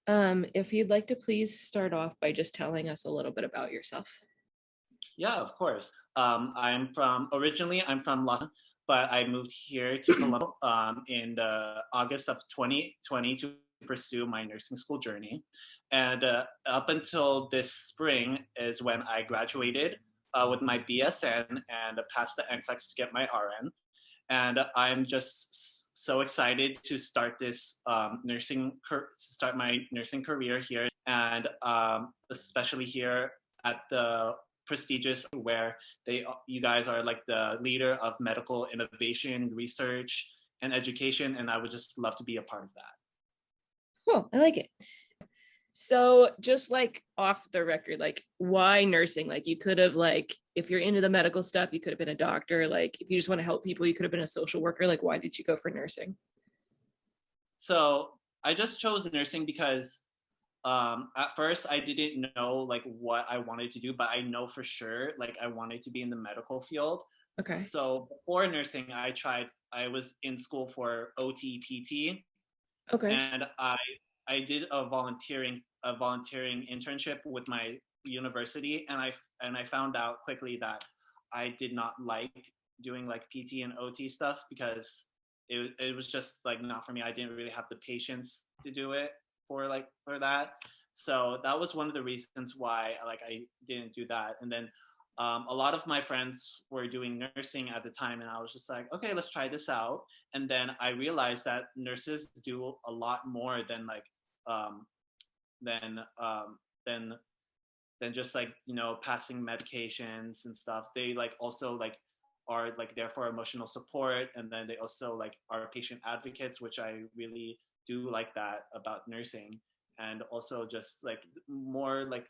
If you'd like to please start off by just telling us a little bit about yourself. Yeah, of course. Originally I'm from Los Angeles, but I moved here to Columbus in the August of 2020 to pursue my nursing school journey. And up until this spring is when I graduated with my BSN and passed the NCLEX to get my RN. And I'm just so excited to start this start my nursing career here, and especially here at the prestigious where you guys are like the leader of medical innovation, research, and education, and I would just love to be a part of that. Cool, I like it. So just like off the record, like why nursing? Like you could have like, if you're into the medical stuff, you could have been a doctor. Like if you just want to help people, you could have been a social worker. Like why did you go for nursing? So I just chose nursing because at first I didn't know like what I wanted to do, but I know for sure like I wanted to be in the medical field. Okay. So before nursing, I was in school for OT PT. Okay. And I did a volunteering internship with my university, and I found out quickly that I did not like doing like PT and OT stuff because it was just like not for me. I didn't really have the patience to do it for that. So that was one of the reasons why like I didn't do that. And then a lot of my friends were doing nursing at the time, and I was just like, okay, let's try this out. And then I realized that nurses do a lot more than like than just like passing medications and stuff. They like also like are like there for emotional support, and then they also like are patient advocates, which I really do like that about nursing. And also just like more like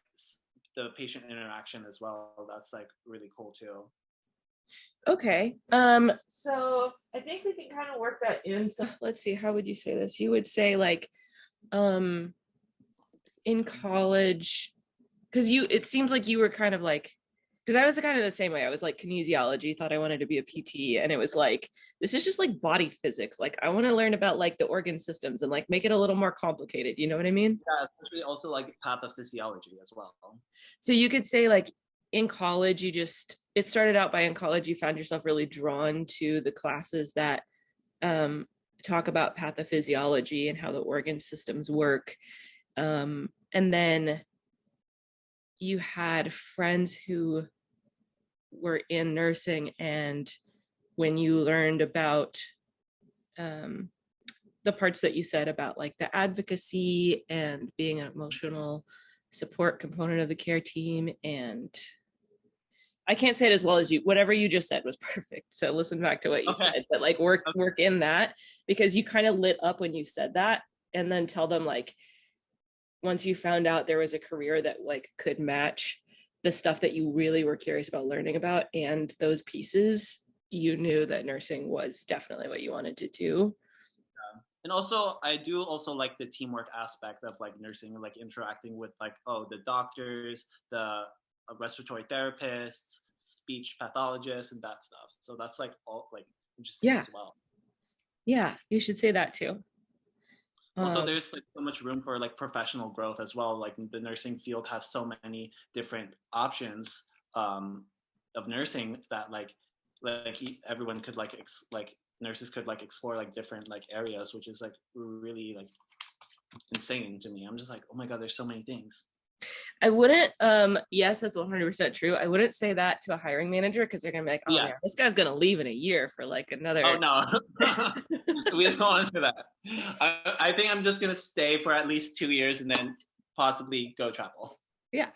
the patient interaction as well. That's like really cool too. Okay. So I think we can kind of work that in. So let's see, how would you say this? You would say like in college, because it seems like you were kind of like, because I was kind of the same way. I was like kinesiology, thought I wanted to be a PT, and it was like, this is just like body physics. Like I want to learn about like the organ systems and like make it a little more complicated. You know what I mean? Yeah, especially also like pathophysiology as well. So you could say like in college, it started out by in college, you found yourself really drawn to the classes that talk about pathophysiology and how the organ systems work. And then you had friends who were in nursing, and when you learned about the parts that you said about like the advocacy and being an emotional support component of the care team, and I can't say it as well as you, whatever you just said was perfect. So listen back to what you said, but like work in that, because you kind of lit up when you said that. And then tell them like, once you found out there was a career that like could match the stuff that you really were curious about learning about and those pieces, you knew that nursing was definitely what you wanted to do. And also I do also like the teamwork aspect of like nursing, like interacting with like the doctors, the respiratory therapists, speech pathologists, and that stuff. So that's like all like interesting as well. Yeah, you should say that too. Also, there's like so much room for like professional growth as well. Like the nursing field has so many different options of nursing that like everyone could like nurses could like explore like different like areas, which is like really like insane to me. I'm just like, oh my god, there's so many things. I wouldn't yes, that's 100% true. I wouldn't say that to a hiring manager, because they're gonna be like, oh man, this guy's gonna leave in a year for like another. Oh no. We don't want to do that. I think I'm just gonna stay for at least 2 years and then possibly go travel. Yeah.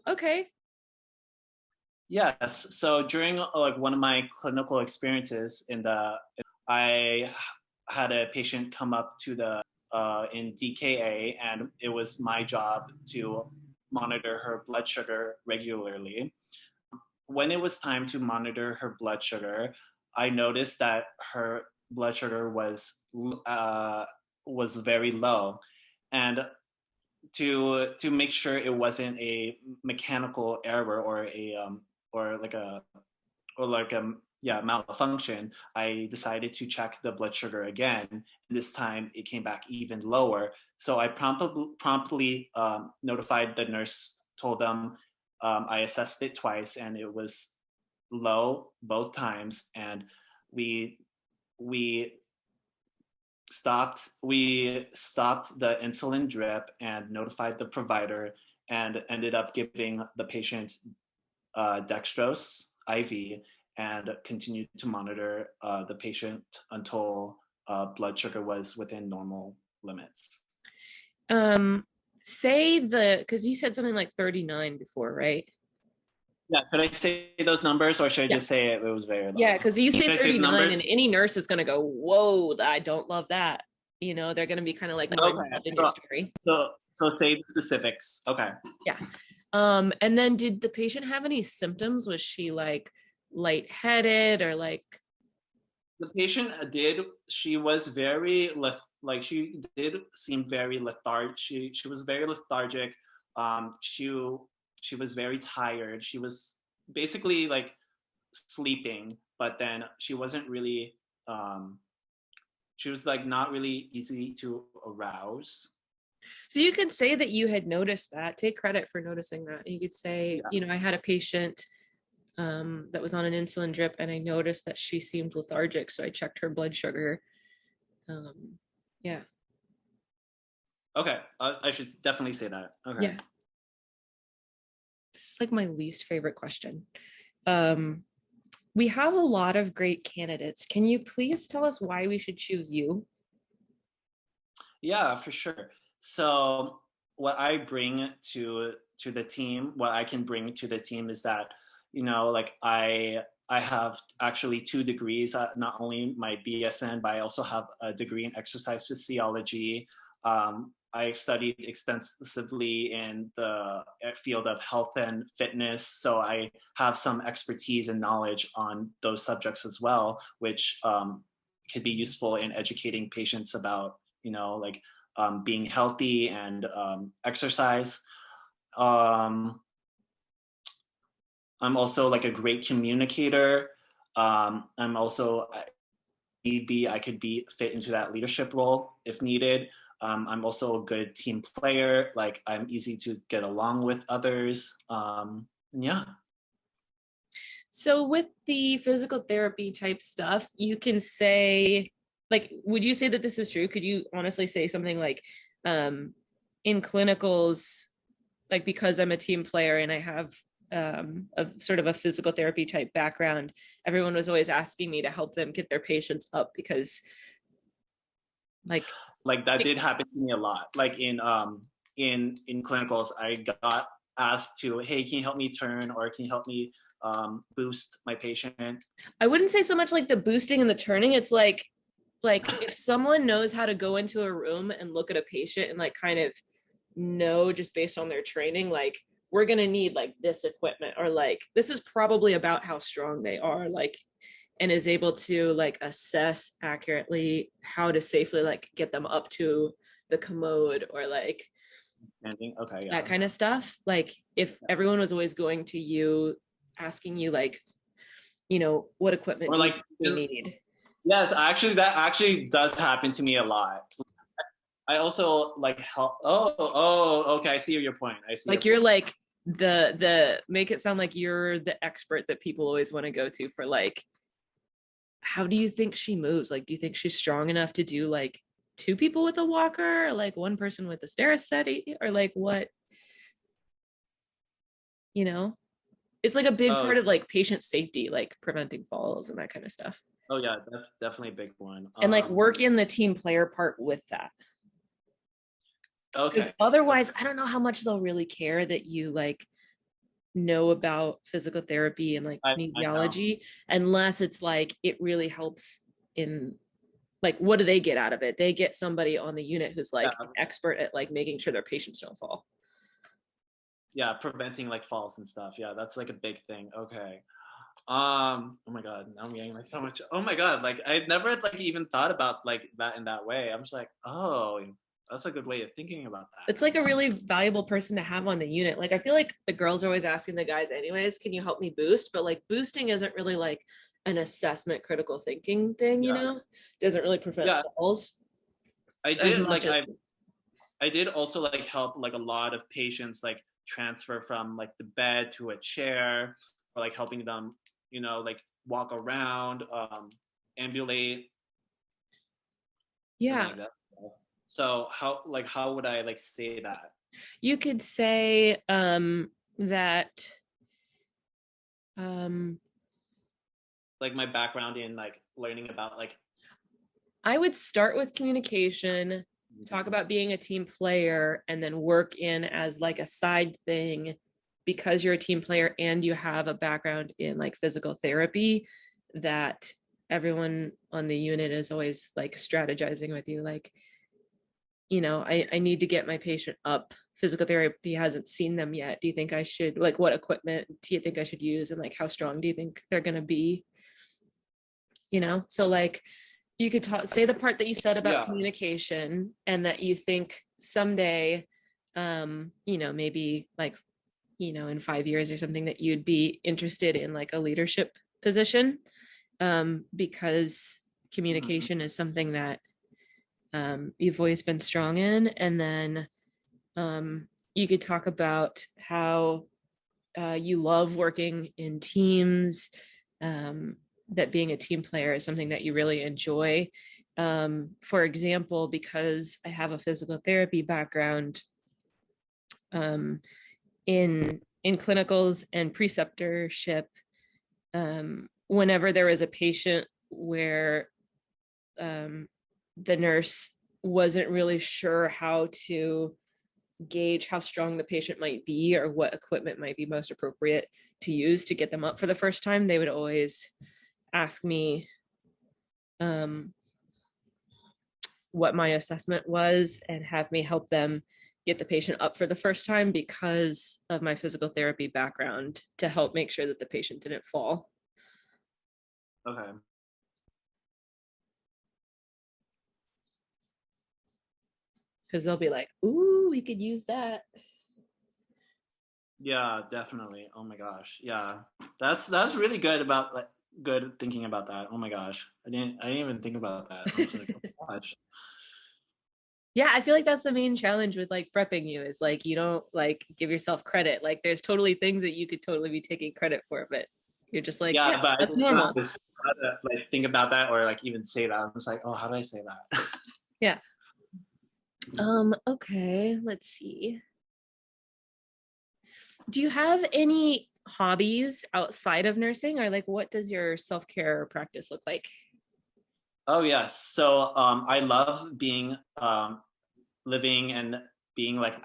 Okay. Yes. So during like one of my clinical experiences I had a patient come up to the in DKA, and it was my job to monitor her blood sugar regularly. When it was time to monitor her blood sugar, I noticed that her blood sugar was very low, and to make sure it wasn't a mechanical error or a malfunction, I decided to check the blood sugar again. And this time it came back even lower. So I promptly notified the nurse, told them I assessed it twice and it was low both times. And we stopped the insulin drip and notified the provider and ended up giving the patient dextrose IV and continued to monitor the patient until blood sugar was within normal limits. Because you said something like 39 before, right? Yeah, should I say those numbers or should I just say it was very low? Yeah, because you say 39 say and any nurse is going to go, whoa, I don't love that. You know, they're going to be kind of like, no, okay. in your story. So say the specifics. Okay. Yeah. And then did the patient have any symptoms? Was she like lightheaded or like? The patient did. She was very she did seem very lethargic. She was very lethargic. She was very tired. She was basically like sleeping, but then she wasn't really. She was like not really easy to arouse. So you could say that you had noticed that. Take credit for noticing that. You could say, you know, I had a patient that was on an insulin drip and I noticed that she seemed lethargic. So I checked her blood sugar. Yeah. Okay. I should definitely say that. Okay. Yeah. This is like my least favorite question. We have a lot of great candidates. Can you please tell us why we should choose you? Yeah, for sure. So what I bring to the team, what I can bring to the team is that, you know, like I have actually 2 degrees, not only my BSN, but I also have a degree in exercise physiology. I studied extensively in the field of health and fitness, so I have some expertise and knowledge on those subjects as well, which could be useful in educating patients about, you know, like being healthy and exercise. I'm also like a great communicator. I'm also, maybe I could fit into that leadership role if needed. I'm also a good team player. Like I'm easy to get along with others. Yeah. So with the physical therapy type stuff, you can say, like, would you say that this is true? Could you honestly say something like, in clinicals, like because I'm a team player and I have a sort of a physical therapy type background, everyone was always asking me to help them get their patients up because like that did happen to me a lot. Like in clinicals, I got asked to, hey, can you help me turn, or can you help me boost my patient? I wouldn't say so much like the boosting and the turning. It's like if someone knows how to go into a room and look at a patient and like kind of know just based on their training, like we're going to need like this equipment, or like this is probably about how strong they are, like, and is able to like assess accurately how to safely like get them up to the commode, or like that kind of stuff. Like if everyone was always going to you, asking you like, you know, what equipment do you need? Yes, actually, that actually does happen to me a lot. I also like help. Oh, okay. I see your point. I see. Like you're like the make it sound like you're the expert that people always want to go to for like, how do you think she moves? Like, do you think she's strong enough to do like 2 people with a walker, or like 1 person with a stair steady, or like what? You know, it's like a big part of like patient safety, like preventing falls and that kind of stuff. Oh yeah, that's definitely a big one. And like work in the team player part with that. Okay. Because otherwise, I don't know how much they'll really care that you like know about physical therapy and like kinesiology, unless it's like it really helps in like, what do they get out of it? They get somebody on the unit who's like an expert at like making sure their patients don't fall. Yeah, preventing like falls and stuff. Yeah, that's like a big thing. Okay. Oh my god, now I'm getting like so much. Oh my god, like I never like even thought about like that in that way. I'm just like, oh, that's a good way of thinking about that. It's like a really valuable person to have on the unit. Like I feel like the girls are always asking the guys anyways, can you help me boost? But like boosting isn't really like an assessment critical thinking thing, you know, doesn't really prevent falls. I did like I did also like help like a lot of patients like transfer from like the bed to a chair, or like helping them, you know, like walk around, ambulate. Yeah. Like that. So how would I like say that? You could say that like my background in like learning about like, I would start with communication, talk about being a team player, and then work in as like a side thing, because you're a team player and you have a background in like physical therapy, that everyone on the unit is always like strategizing with you, like, you know, I need to get my patient up. Physical therapy hasn't seen them yet. Do you think I should, like, what equipment do you think I should use? And like, how strong do you think they're going to be? You know, so like, you could say the part that you said about communication, and that you think someday, you know, maybe like, you know, in 5 years or something, that you'd be interested in like a leadership position, because communication is something that you've always been strong in. And then you could talk about how you love working in teams, that being a team player is something that you really enjoy. For example, because I have a physical therapy background, in clinicals and preceptorship, whenever there was a patient where the nurse wasn't really sure how to gauge how strong the patient might be, or what equipment might be most appropriate to use to get them up for the first time, they would always ask me what my assessment was, and have me help them get the patient up for the first time, because of my physical therapy background, to help make sure that the patient didn't fall. Okay. Because they'll be like, ooh, we could use that. Yeah, definitely. Oh my gosh. Yeah. That's really good about like good thinking about that. Oh my gosh. I didn't even think about that. I was like, oh my gosh. Yeah, I feel like that's the main challenge with like prepping you, is like, you don't like give yourself credit. Like, there's totally things that you could totally be taking credit for, but you're just like, yeah, but that's I normal. just like think about that, or like even say that. I'm just like, oh, how do I say that? Yeah. Okay, let's see. Do you have any hobbies outside of nursing, or like, what does your self-care practice look like? Oh yes. So I love being living and being like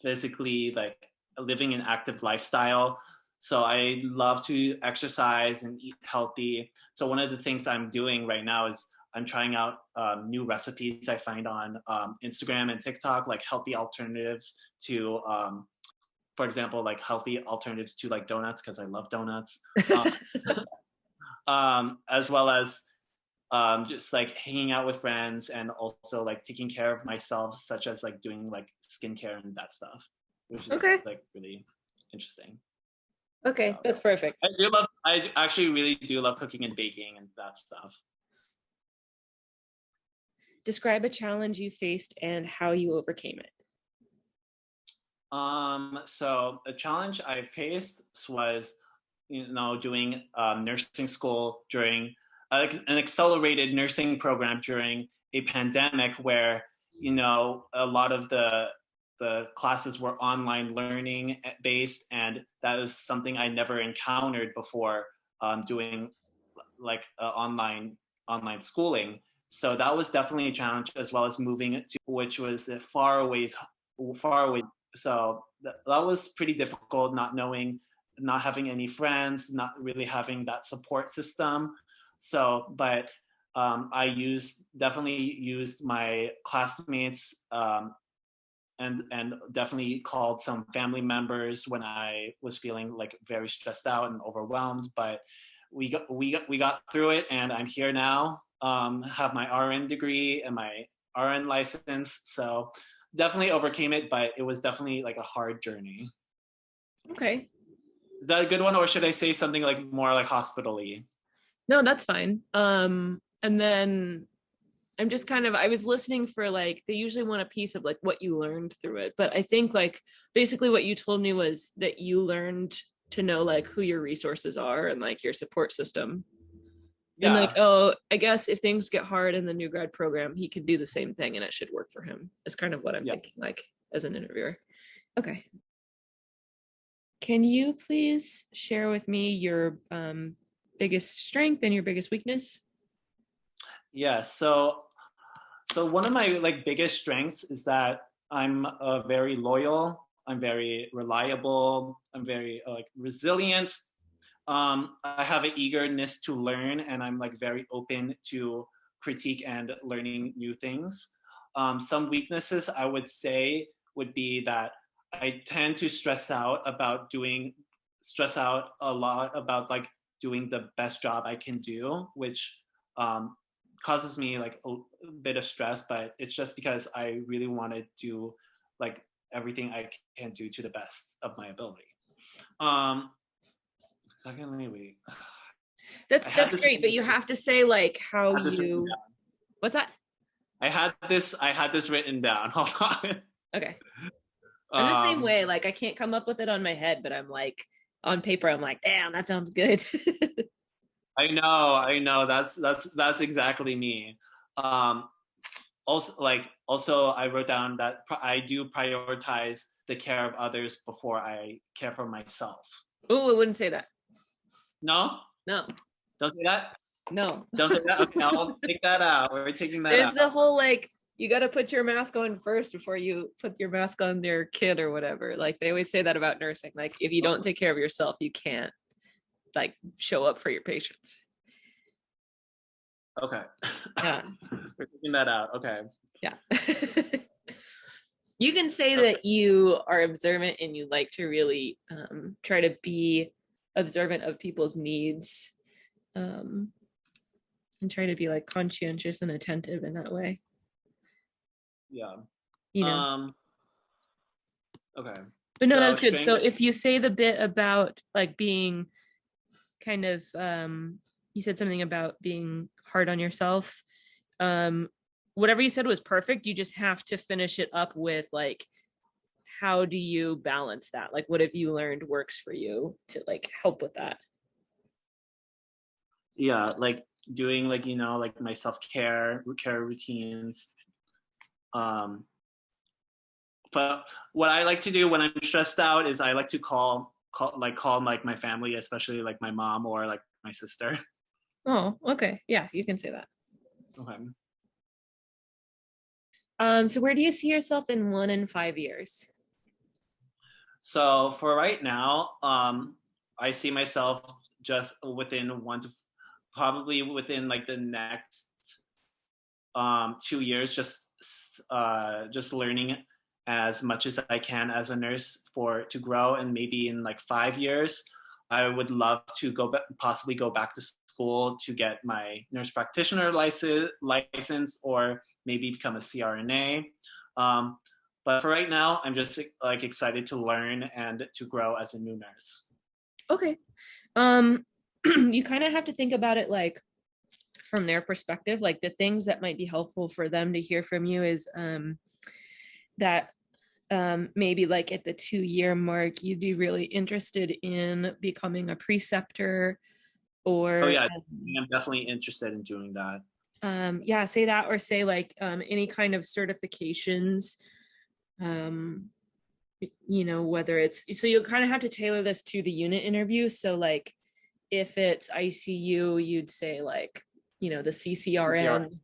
physically like living an active lifestyle. So I love to exercise and eat healthy. So one of the things I'm doing right now is I'm trying out new recipes I find on Instagram and TikTok, like healthy alternatives to, for example, like healthy alternatives to like donuts, because I love donuts, as well as just like hanging out with friends, and also like taking care of myself, such as like doing like skincare and that stuff, which is like really interesting. Okay, that's perfect. I actually really do love cooking and baking and that stuff. Describe a challenge you faced and how you overcame it. So the challenge I faced was, you know, doing nursing school during an accelerated nursing program during a pandemic, where, you know, a lot of the classes were online learning based, and that is something I never encountered before, doing like online schooling. So that was definitely a challenge, as well as moving to, which was far away. So that was pretty difficult, not knowing, not having any friends, not really having that support system. So, but I definitely used my classmates, and definitely called some family members when I was feeling like very stressed out and overwhelmed. But we got through it, and I'm here now. Have my RN degree and my RN license. So definitely overcame it, but it was definitely like a hard journey. Okay. Is that a good one, or should I say something like more like hospital-y? No, that's fine. And then I'm just kind of, I was listening for like, they usually want a piece of like what you learned through it. But I think like basically what you told me was that you learned to know like who your resources are and like your support system. And like, Yeah. oh, I guess if things get hard in the new grad program, he could do the same thing and it should work for him. Is kind of what I'm Yeah. thinking, like as an interviewer. Okay. Can you please share with me your biggest strength and your biggest weakness? Yeah. So one of my like biggest strengths is that I'm very loyal. I'm very reliable. I'm very like resilient. I have an eagerness to learn, and I'm like very open to critique and learning new things. Some weaknesses I would say would be that I tend to stress out a lot about like doing the best job I can do, which um, causes me like a bit of stress. But it's just because I really want to do like everything I can do to the best of my ability. Um, Secondly, wait. That's great, but you have to say like how you. What's that? I had this written down. Hold on. Okay. I'm the same way. Like I can't come up with it on my head, but I'm like on paper. I'm like, damn, that sounds good. I know. That's exactly me. Um, also, I wrote down that I do prioritize the care of others before I care for myself. Oh, I wouldn't say that. No, No, don't say that. no. Don't say that. Okay, I'll take that out. We're taking that There's out. the whole like you got to put your mask on first before you put your mask on your kid or whatever. Like they always say that about nursing. Like if you don't take care of yourself, you can't like show up for your patients. Okay. Yeah. We're taking that out. Okay. Yeah. You can say that you are observant and you like to really try to be observant of people's needs and try to be like conscientious and attentive in that way. Yeah. You know. Okay. But no, So that's good. So strength. if you say the bit about like being kind of you said something about being hard on yourself. Whatever you said was perfect. You just have to finish it up with like how do you balance that? Like what have you learned works for you to like help with that? Yeah, like doing like like my self-care routines. Um but what I like to do when I'm stressed out is I like to call like my family, especially like my mom or like my sister. Oh, okay. Yeah, you can say that. Okay. So where do you see yourself in 1 and 5 years? So for right now, I see myself just within probably within like the next 2 years, just learning as much as I can as a nurse to grow, and maybe in like 5 years, I would love to possibly go back to school to get my nurse practitioner license, or maybe become a CRNA. But for right now, I'm just like excited to learn and to grow as a new nurse. Okay. You kind of have to think about it like from their perspective, like the things that might be helpful for them to hear from you is that maybe like at the 2 year mark, you'd be really interested in becoming a preceptor or Oh yeah, I'm definitely interested in doing that. yeah, say that, or say like any kind of certifications, whether it's, so you kind of have to tailor this to the unit interview. So like if it's ICU, you'd say like, the CCRN.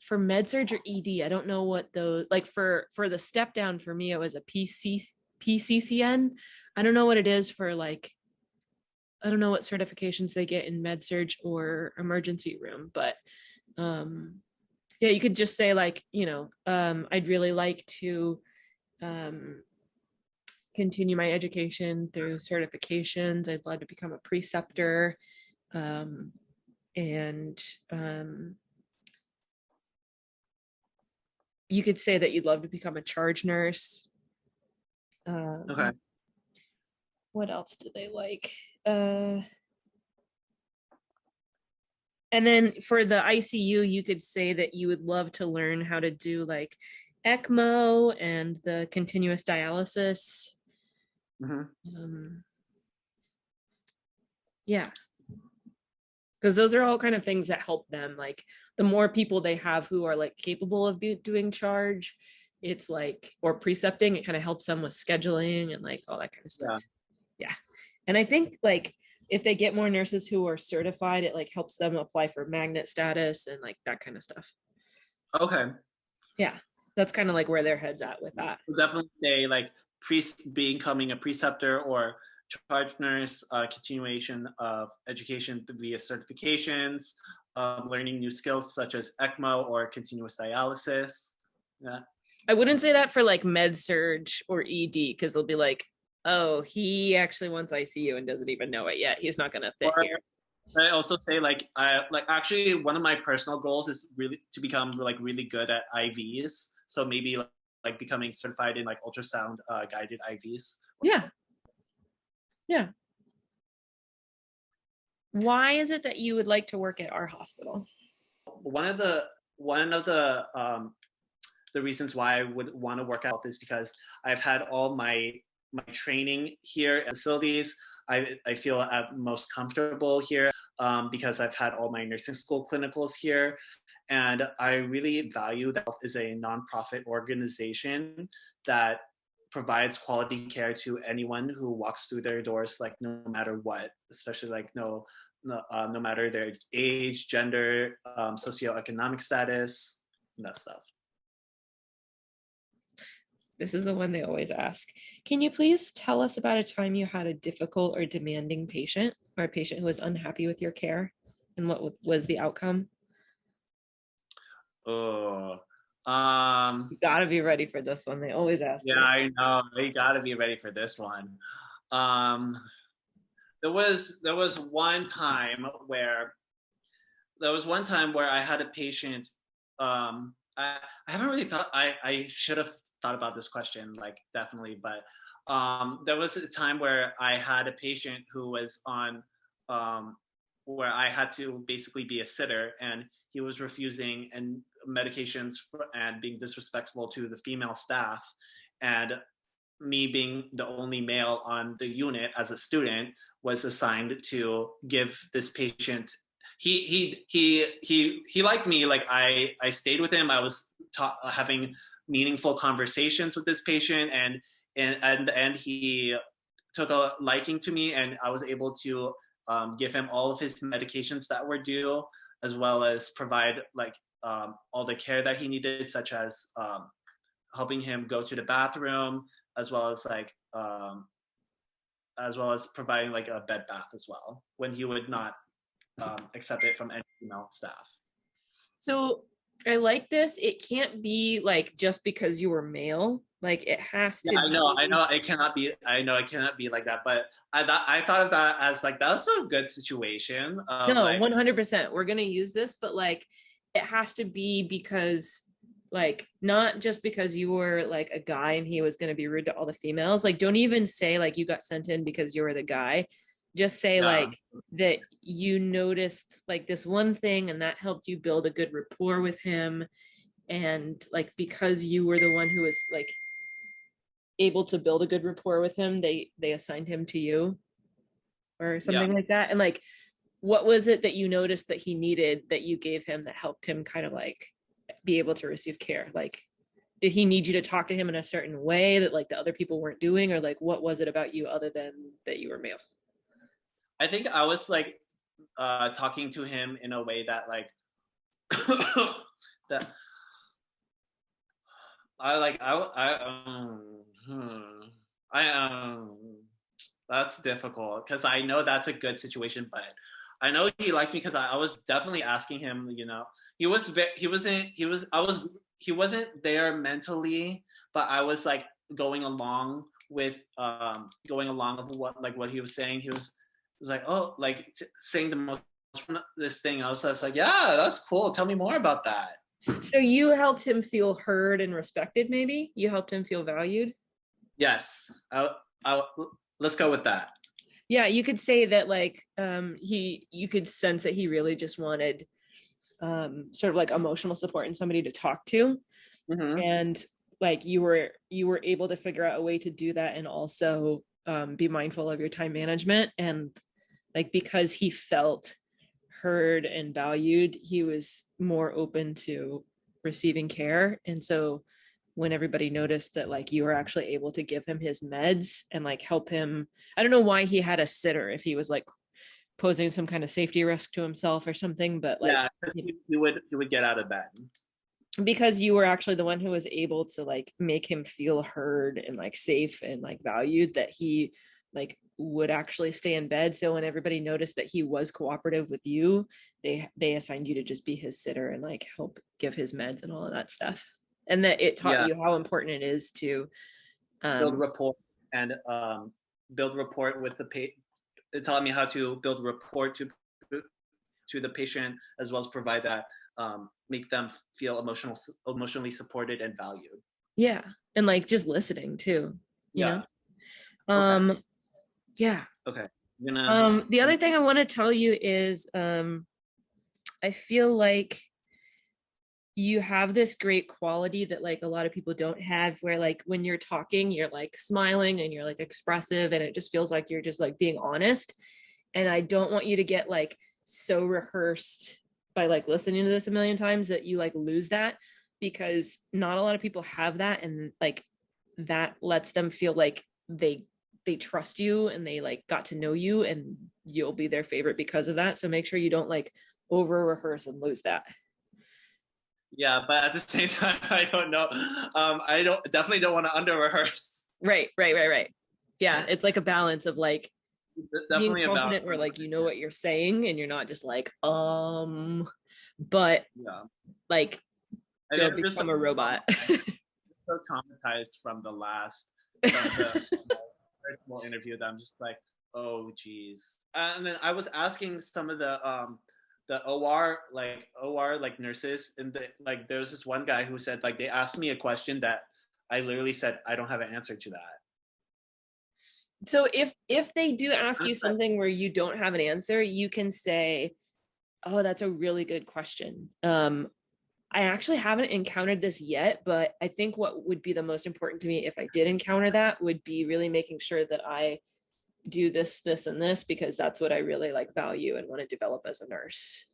For med surg or ED, I don't know what those, like for the step down, for me, it was a PCCN. I don't know what it is for like, I don't know what certifications they get in med surg or emergency room, but yeah, you could just say like, I'd really like to continue my education through certifications. I'd love to become a preceptor. And you could say that you'd love to become a charge nurse. Okay. What else do they like? And then for the ICU, you could say that you would love to learn how to do like ECMO and the continuous dialysis. Yeah, because those are all kind of things that help them. Like the more people they have who are like capable of doing charge, it's like, or precepting, it kind of helps them with scheduling and like all that kind of stuff. Yeah. And I think like if they get more nurses who are certified, it like helps them apply for magnet status and like that kind of stuff. Okay. Yeah. That's kind of like where their head's at with that. We'll definitely say like becoming a preceptor or charge nurse, continuation of education via certifications, learning new skills such as ECMO or continuous dialysis. Yeah. I wouldn't say that for like med surge or ED because they'll be like, oh, he actually wants ICU and doesn't even know it yet. He's not going to fit here. I also say like actually one of my personal goals is really to become like really good at IVs. So maybe like becoming certified in like ultrasound guided IVs. Yeah. Yeah. Why is it that you would like to work at our hospital? One of the reasons why I would want to work out is because I've had all my training here at facilities. I feel I'm most comfortable here because I've had all my nursing school clinicals here. And I really value that is a nonprofit organization that provides quality care to anyone who walks through their doors, like no matter what, especially like no matter their age, gender, socioeconomic status, and that stuff. This is the one they always ask. Can you please tell us about a time you had a difficult or demanding patient or a patient who was unhappy with your care and what was the outcome? Oh, you gotta be ready for this one. They always ask. Yeah, I know. You gotta be ready for this one. There was one time where I had a patient. I haven't really thought. I should have thought about this question, like definitely, but there was a time where I had a patient who was on where I had to basically be a sitter, and he was refusing and medications and being disrespectful to the female staff, and me being the only male on the unit as a student was assigned to give this patient. He liked me. Like I stayed with him. I was having meaningful conversations with this patient, and at the end he took a liking to me, and I was able to give him all of his medications that were due, as well as provide like all the care that he needed, such as helping him go to the bathroom, as well as providing like a bed bath as well when he would not accept it from any female staff. So I like this. It can't be like just because you were male. Like it has to. Yeah, I know. It cannot be. I know it cannot be like that. But I thought of that as like that was a good situation. No, 100%. We're gonna use this, but like it has to be because like not just because you were like a guy and he was gonna be rude to all the females. Like don't even say like you got sent in because you were the guy. Just say like that you noticed like this one thing and that helped you build a good rapport with him, and like because you were the one who was like able to build a good rapport with him, they assigned him to you or something like that. And like what was it that you noticed that he needed that you gave him that helped him kind of like be able to receive care? Like did he need you to talk to him in a certain way that like the other people weren't doing, or like what was it about you other than that you were male? I think I was like talking to him in a way that like that that's difficult because I know that's a good situation, but I know he liked me because I was definitely asking him. You know, he wasn't there mentally, but I was like going along with what he was saying. He was like, oh, like saying the most this thing. I was just like, yeah, that's cool. Tell me more about that. So you helped him feel heard and respected. Maybe you helped him feel valued. Yes, let's go with that. Yeah, you could say that like you could sense that he really just wanted sort of like emotional support and somebody to talk to. Mm-hmm. And like you were able to figure out a way to do that and also be mindful of your time management. And like because he felt heard and valued, he was more open to receiving care. And so when everybody noticed that like you were actually able to give him his meds and like help him, I don't know why he had a sitter, if he was like posing some kind of safety risk to himself or something, but like Yeah, because he would get out of bed. because you were actually the one who was able to like make him feel heard and like safe and like valued, that he like would actually stay in bed. So when everybody noticed that he was cooperative with you, they assigned you to just be his sitter and like help give his meds and all of that stuff. And that it taught Yeah, you how important it is to build um rapport and build rapport with the patient. It taught me how to build rapport to the patient, as well as provide that, make them feel emotionally supported and valued. yeah, and like just listening too, you know. Yeah. Okay. um yeah. Okay. I'm gonna. The other thing I want to tell you is I feel like you have this great quality that like a lot of people don't have, where like when you're talking you're like smiling and you're like expressive and it just feels like you're just like being honest. And I don't want you to get like so rehearsed by like listening to this a million times that you like lose that, because not a lot of people have that, and like that lets them feel like they trust you and they like got to know you and you'll be their favorite because of that. So make sure you don't like over rehearse and lose that. Yeah, but at the same time, I don't know. I definitely don't want to under rehearse. Right. Yeah, it's like a balance of like being Definitely about. confident where like you know what you're saying and you're not just like but Yeah. like I mean, don't I'm just become a robot. so traumatized from the virtual interview that I'm just like, oh geez. And then I was asking some of the OR like nurses, and there was this one guy who said like they asked me a question that I literally said I don't have an answer to that. So if they do ask I'm you just like, something where you don't have an answer, you can say, oh, that's a really good question. I actually haven't encountered this yet, but I think what would be the most important to me if I did encounter that would be really making sure that I do this, and this, because that's what I really like value and want to develop as a nurse.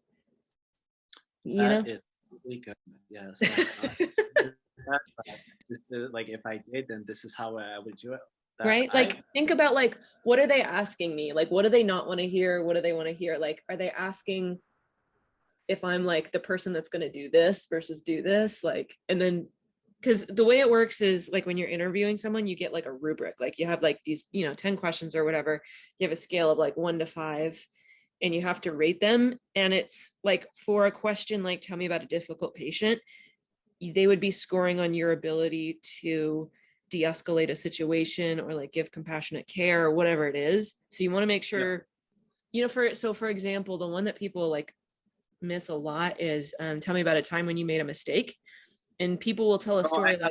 You know? that is really good. Yes. Like if I did, then this is how I would do it. That Right? Like think about like what are they asking me? Like what do they not want to hear? What do they want to hear? Like are they asking if I'm like the person that's going to do this versus do this? Like, and then because the way it works is like when you're interviewing someone, you get like a rubric. Like you have like these, 10 questions or whatever. You have a scale of like 1 to 5 and you have to rate them. And it's like for a question like tell me about a difficult patient, they would be scoring on your ability to de-escalate a situation or like give compassionate care or whatever it is. So you want to make sure, for example, the one that people like miss a lot is tell me about a time when you made a mistake. And people will tell a story like,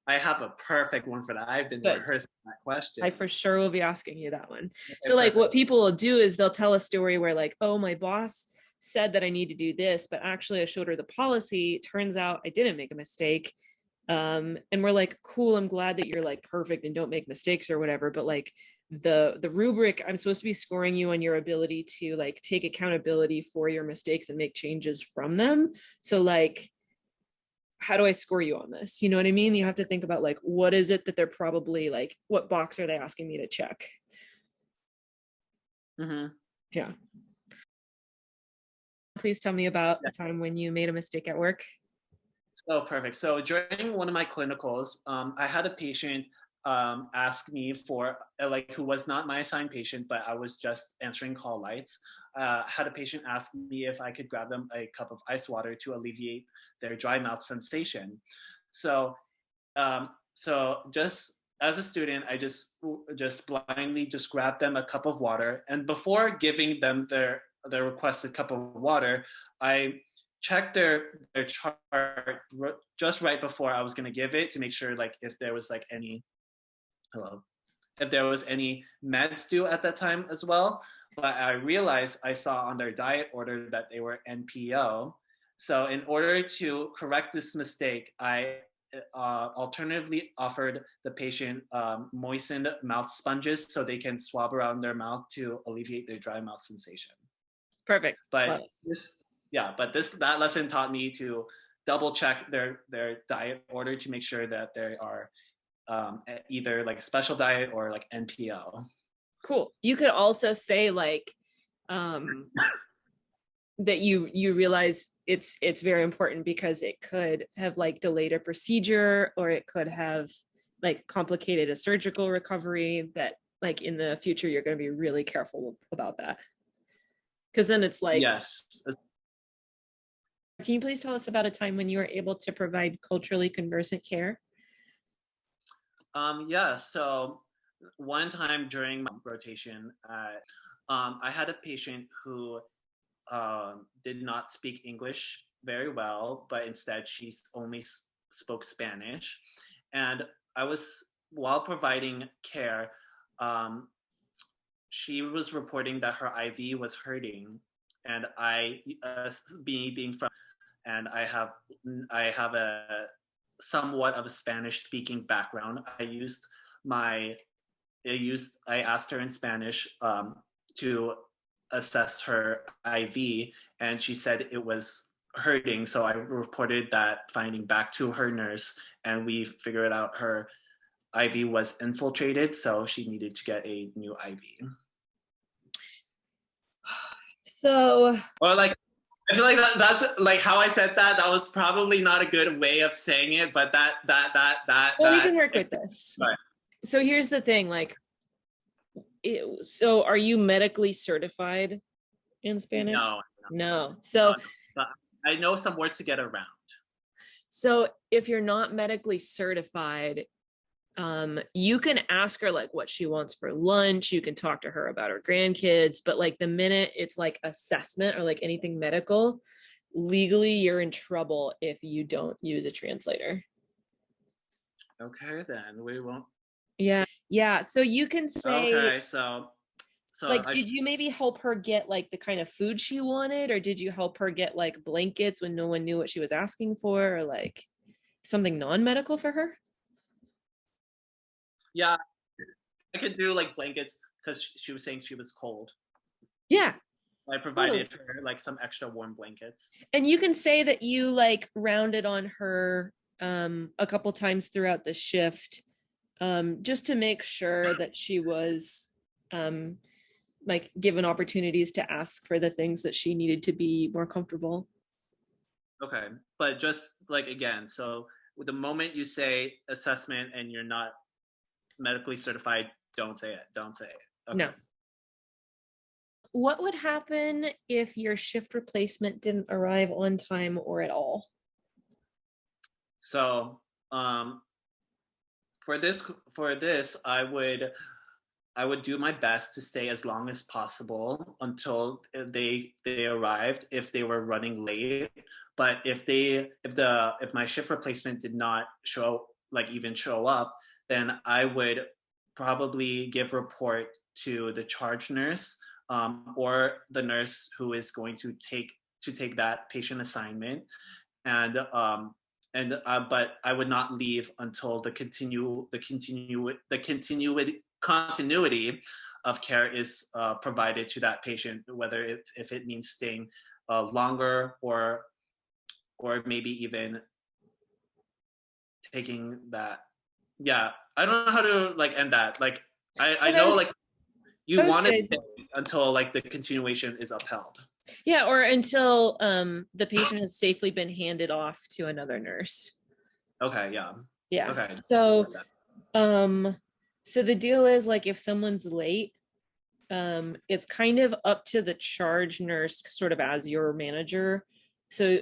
I have a perfect one for that. I've been rehearsing that question. I for sure will be asking you that one. Okay, so like perfect. what people will do is they'll tell a story where like, oh, my boss said that I need to do this, but actually I showed her the policy. Turns out I didn't make a mistake. And we're like, cool, I'm glad that you're like perfect and don't make mistakes or whatever. But like the rubric, I'm supposed to be scoring you on your ability to like take accountability for your mistakes and make changes from them. So like, how do I score you on this? You know what I mean? You have to think about like, what is it that they're probably like, what box are they asking me to check? Mm-hmm. Yeah. Please tell me about a time when you made a mistake at work. Oh, perfect. So during one of my clinicals, I had a patient ask me for, like, who was not my assigned patient, but I was just answering call lights. Had a patient ask me if I could grab them a cup of ice water to alleviate their dry mouth sensation. So, just as a student, I just blindly just grabbed them a cup of water, and before giving them their requested cup of water, I checked their chart just right before I was going to give it to make sure like if there was like any if there was any meds due at that time as well. But I realized I saw on their diet order that they were NPO. So in order to correct this mistake, I alternatively offered the patient moistened mouth sponges so they can swab around their mouth to alleviate their dry mouth sensation. Perfect. But that lesson taught me to double check their diet order to make sure that they are either like special diet or like NPO. Cool. You could also say like that you realize it's very important because it could have like delayed a procedure, or it could have like complicated a surgical recovery, that like in the future you're going to be really careful about that. Because then it's like, yes. Can you please tell us about a time when you were able to provide culturally conversant care? So one time during my rotation, I had a patient who did not speak English very well, but instead she only spoke Spanish. And while providing care, she was reporting that her IV was hurting, and I, being from, and I have a somewhat of a Spanish speaking background. I asked her in Spanish to assess her IV, and she said it was hurting. So I reported that finding back to her nurse, and we figured out her IV was infiltrated, so she needed to get a new IV. So, or like, I feel like that's like how I said that. That was probably not a good way of saying it, but well, we can work with this. Right. So here's the thing, like, so are you medically certified in Spanish? No. So but I know some words to get around. So if you're not medically certified, you can ask her like what she wants for lunch. You can talk to her about her grandkids, but like the minute it's like assessment or like anything medical, legally you're in trouble if you don't use a translator. Okay, then we won't. Yeah. So you can say, okay, so like, did you maybe help her get like the kind of food she wanted, or did you help her get like blankets when no one knew what she was asking for, or like something non-medical for her? Yeah, I could do like blankets because she was saying she was cold. Yeah. I provided her like some extra warm blankets. And you can say that you like rounded on her a couple times throughout the shift, just to make sure that she was like given opportunities to ask for the things that she needed to be more comfortable. Okay, but just like again, so the moment you say assessment and you're not medically certified, don't say it. Okay. No. What would happen if your shift replacement didn't arrive on time or at all? So for this I would do my best to stay as long as possible until they arrived if they were running late. But if my shift replacement did not show up, then I would probably give report to the charge nurse or the nurse who is going to take that patient assignment, but I would not leave until the continuity of care is provided to that patient, whether if it means staying longer or maybe even taking that. Yeah, I don't know how to like end that. Like I know like you want it until like the continuation is upheld. Yeah, or until the patient has safely been handed off to another nurse. Okay, yeah. Yeah. Okay. So so the deal is like if someone's late, it's kind of up to the charge nurse sort of as your manager. So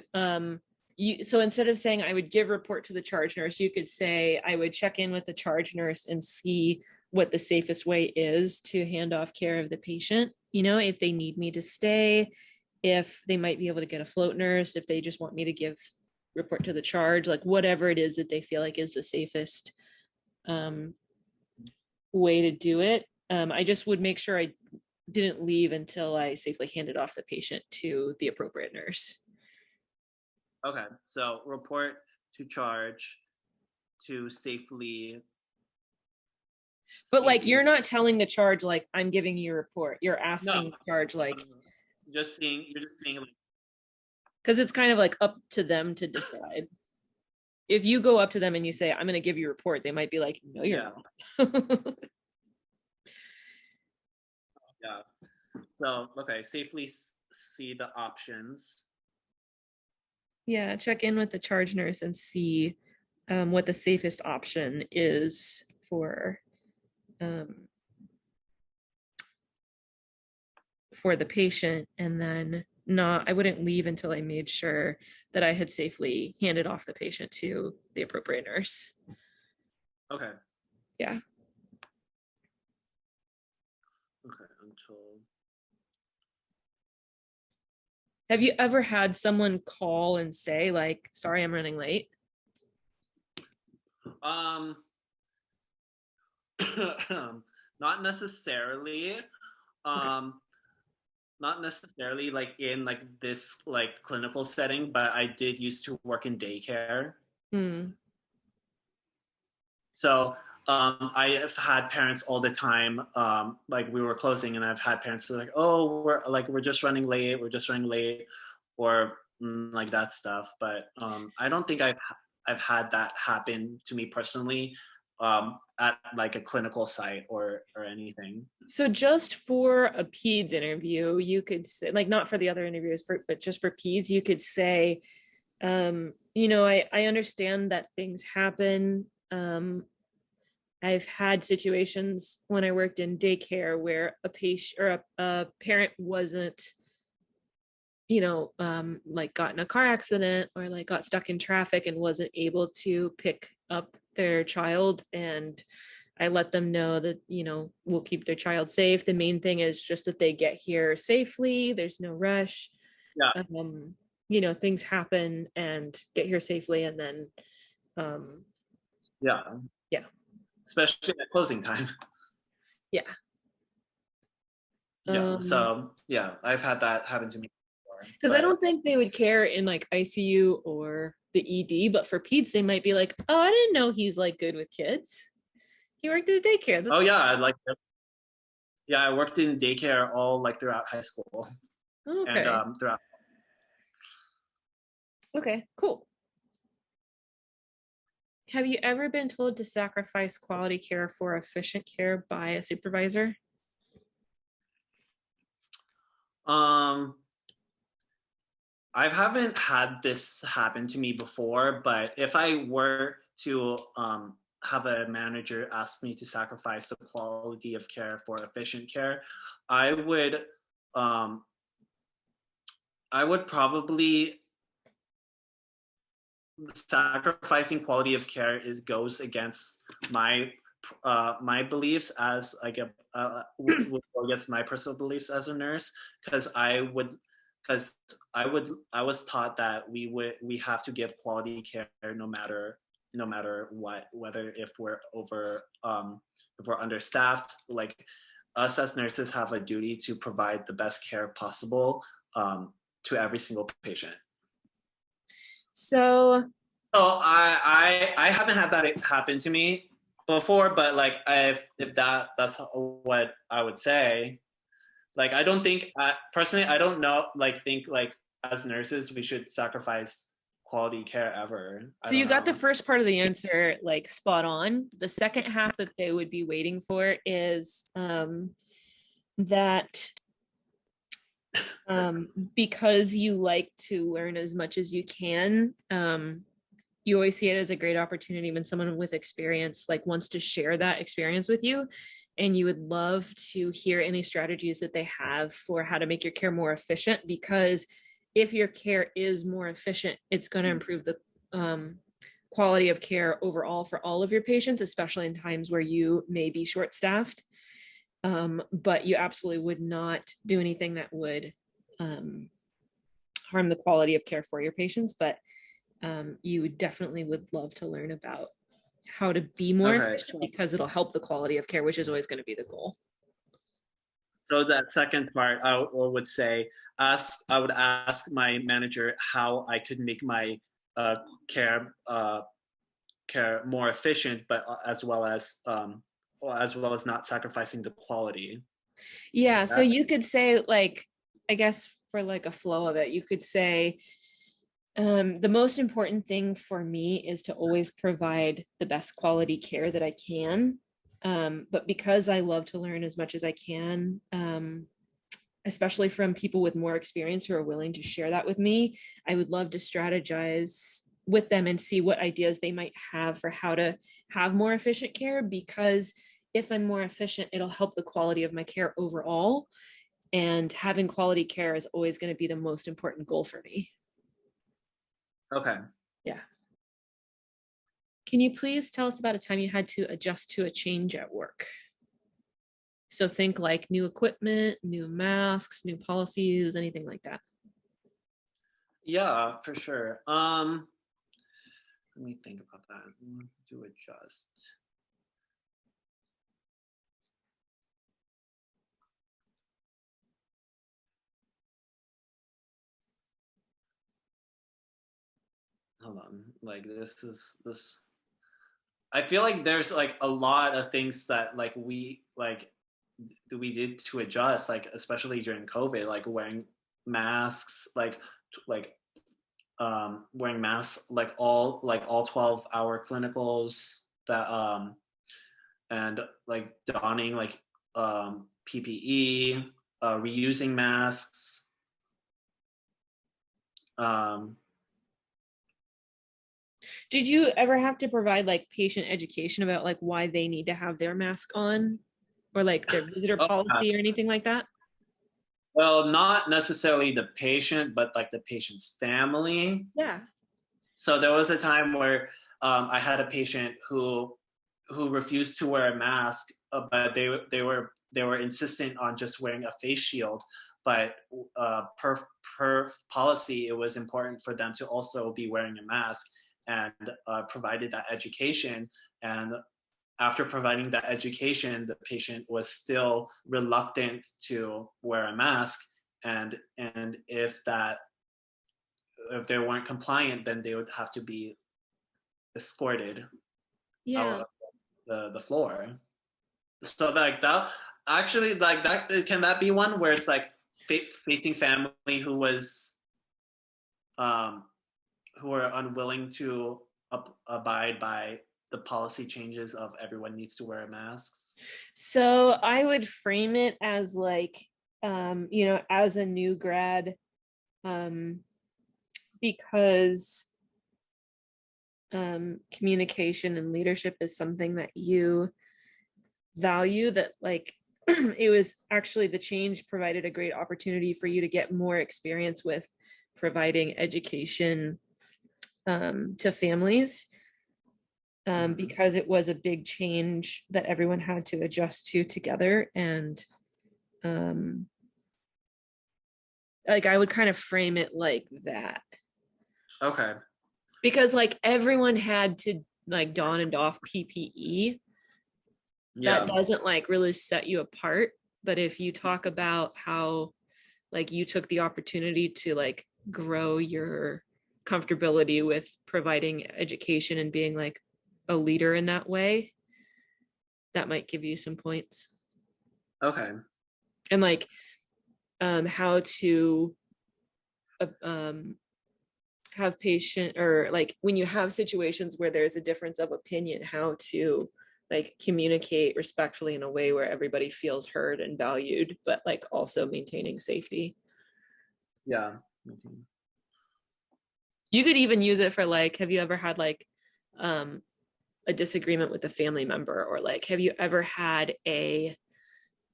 so instead of saying I would give report to the charge nurse, you could say I would check in with the charge nurse and see what the safest way is to hand off care of the patient. You know, if they need me to stay, if they might be able to get a float nurse, if they just want me to give report to the charge, like whatever it is that they feel like is the safest way to do it. I just would make sure I didn't leave until I safely handed off the patient to the appropriate nurse. Okay, so report to charge to safely. But like, see- you're not telling the charge, like, I'm giving you a report. You're no, asking the charge, like, you're just saying like, because it's kind of like up to them to decide. If you go up to them and you say, I'm going to give you a report, they might be like, no, you're not. yeah. So, okay, safely see the options. Yeah, check in with the charge nurse and see what the safest option is for the patient, and then I wouldn't leave until I made sure that I had safely handed off the patient to the appropriate nurse. Okay. Yeah. Okay, until. Have you ever had someone call and say, like, sorry, I'm running late? Not necessarily. Okay. Not necessarily like in like this like clinical setting, but I did used to work in daycare. So I have had parents all the time. Like we were closing, and I've had parents like, "Oh, we're just running late. We're just running late," or like that stuff. But I don't think I've had that happen to me personally at like a clinical site or anything. So just for a Peds interview, you could say, like, not for the other interviews, but just for Peds, you could say, I understand that things happen. I've had situations when I worked in daycare where a patient or a parent wasn't, like got in a car accident or like got stuck in traffic and wasn't able to pick up their child. And I let them know that, we'll keep their child safe. The main thing is just that they get here safely. There's no rush. Yeah. Things happen and get here safely. And then, yeah. Especially at closing time. Yeah. Yeah. So yeah, I've had that happen to me before. Because I don't think they would care in like ICU or the ED, but for Peds, they might be like, oh, I didn't know he's like good with kids. He worked at a daycare. That's I worked in daycare all like throughout high school. Okay. And throughout. Okay, cool. Have you ever been told to sacrifice quality care for efficient care by a supervisor? I haven't had this happen to me before, but if I were to have a manager ask me to sacrifice the quality of care for efficient care, I would probably sacrificing quality of care goes against my beliefs as like would go against my personal beliefs as a nurse, because I was taught that we have to give quality care no matter what, whether if we're understaffed. Like us as nurses have a duty to provide the best care possible to every single patient. So I haven't had that happen to me before, but like if that's what I would say. Like I don't think personally, I don't know, think as nurses we should sacrifice quality care ever. So you got the first part of the answer like spot on. The second half that they would be waiting for is that because you like to learn as much as you can, you always see it as a great opportunity when someone with experience like wants to share that experience with you, and you would love to hear any strategies that they have for how to make your care more efficient, because if your care is more efficient, it's going to improve the quality of care overall for all of your patients, especially in times where you may be short-staffed. But you absolutely would not do anything that would harm the quality of care for your patients. But you definitely would love to learn about how to be more Okay. efficient because it'll help the quality of care, which is always going to be the goal. So that second part, would say, I would ask my manager how I could make my uh, care care more efficient, but as well as not sacrificing the quality. Yeah, so you could say, like, I guess for like a flow of it, you could say, the most important thing for me is to always provide the best quality care that I can. But because I love to learn as much as I can, especially from people with more experience who are willing to share that with me, I would love to strategize with them and see what ideas they might have for how to have more efficient care. Because if I'm more efficient, it'll help the quality of my care overall. And having quality care is always going to be the most important goal for me. Okay. Yeah. Can you please tell us about a time you had to adjust to a change at work? So think like new equipment, new masks, new policies, anything like that. Yeah, for sure. Let me think about that. To adjust. Hold on. Like this. I feel like there's like a lot of things that we did to adjust, like especially during COVID, like wearing masks, like wearing masks, like all 12-hour clinicals that and like donning like PPE, reusing masks. Um, Did you ever have to provide like patient education about like why they need to have their mask on, or like their visitor oh, policy or anything like that? well, not necessarily the patient, but like the patient's family. Yeah. So there was a time where I had a patient who refused to wear a mask, but they were insistent on just wearing a face shield. But per policy, it was important for them to also be wearing a mask, and provided that education. And after providing that education, the patient was still reluctant to wear a mask, and if they weren't compliant, then they would have to be escorted Yeah. out of the floor. So like that, actually, like that, can that be one where it's like facing family um who were unwilling to abide by the policy changes of everyone needs to wear masks? So I would frame it as like, as a new grad, um, because communication and leadership is something that you value, that like it was actually, the change provided a great opportunity for you to get more experience with providing education to families, because it was a big change that everyone had to adjust to together. And like I would kind of frame it like that, Okay. because like everyone had to like don and doff PPE. That Yeah. doesn't like really set you apart. But if you talk about how like you took the opportunity to like grow your comfortability with providing education and being like a leader in that way, that might give you some points. Okay. And like how to have patient, or like when you have situations where there's a difference of opinion, how to like communicate respectfully in a way where everybody feels heard and valued, but like also maintaining safety. Yeah. You could even use it for like, have you ever had like a disagreement with a family member, or like have you ever had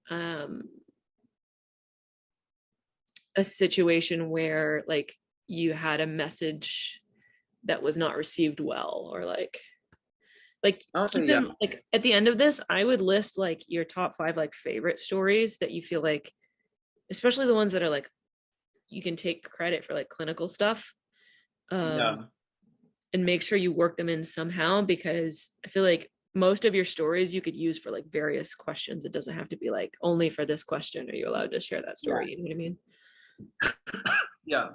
um a situation where like you had a message that was not received well, or like Okay. keep Yeah. in like at the end of this, I would list like your top 5 like favorite stories that you feel like, especially the ones that are like you can take credit for like clinical stuff, Yeah. and make sure you work them in somehow, because I feel like most of your stories you could use for like various questions. It doesn't have to be like only for this question are you allowed to share that story. You know what I mean? Yeah.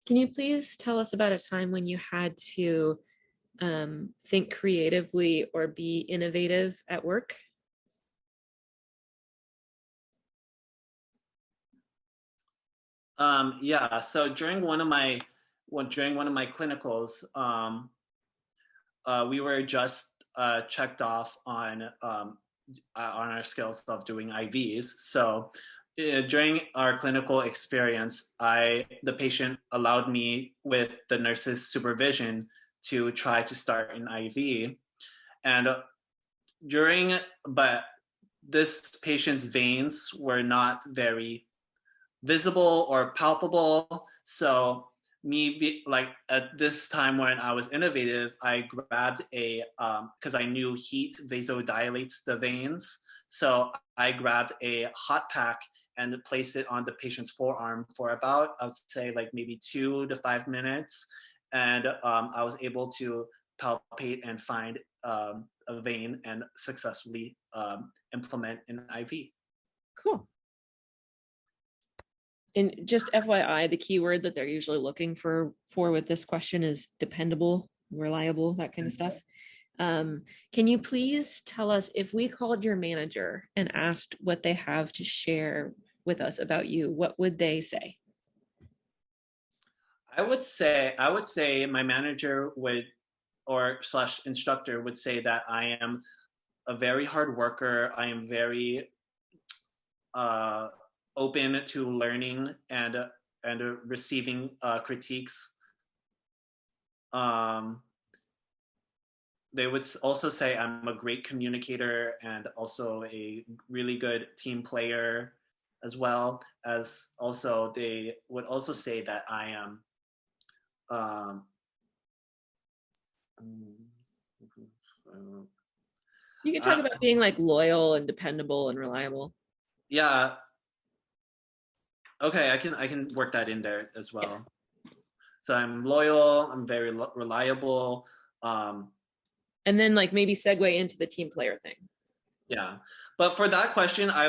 Can you please tell us about a time when you had to think creatively or be innovative at work? Yeah. So during one of my clinicals, we were just checked off on our skills of doing IVs. So during our clinical experience, the patient allowed me, with the nurse's supervision, to try to start an IV. And but this patient's veins were not very visible or palpable. So like at this time when I was innovative, I grabbed because I knew heat vasodilates the veins. So I grabbed a hot pack and placed it on the patient's forearm for about, I would say, like maybe 2 to 5 minutes. And I was able to palpate and find a vein and successfully implement an IV. Cool. And just FYI, the keyword that they're usually looking for with this question is dependable, reliable, that kind of stuff. Can you please tell us, if we called your manager and asked what they have to share with us about you, what would they say? I would say my manager would, or slash instructor would say that I am a very hard worker. I am very open to learning and receiving critiques. They would also say I'm a great communicator and also a really good team player, as well as also they would also say that I am You can talk about being like loyal and dependable and reliable. Yeah. Okay, I can work that in there as well. So I'm loyal, I'm very reliable. And then like maybe segue into the team player thing. Yeah. But for that question, I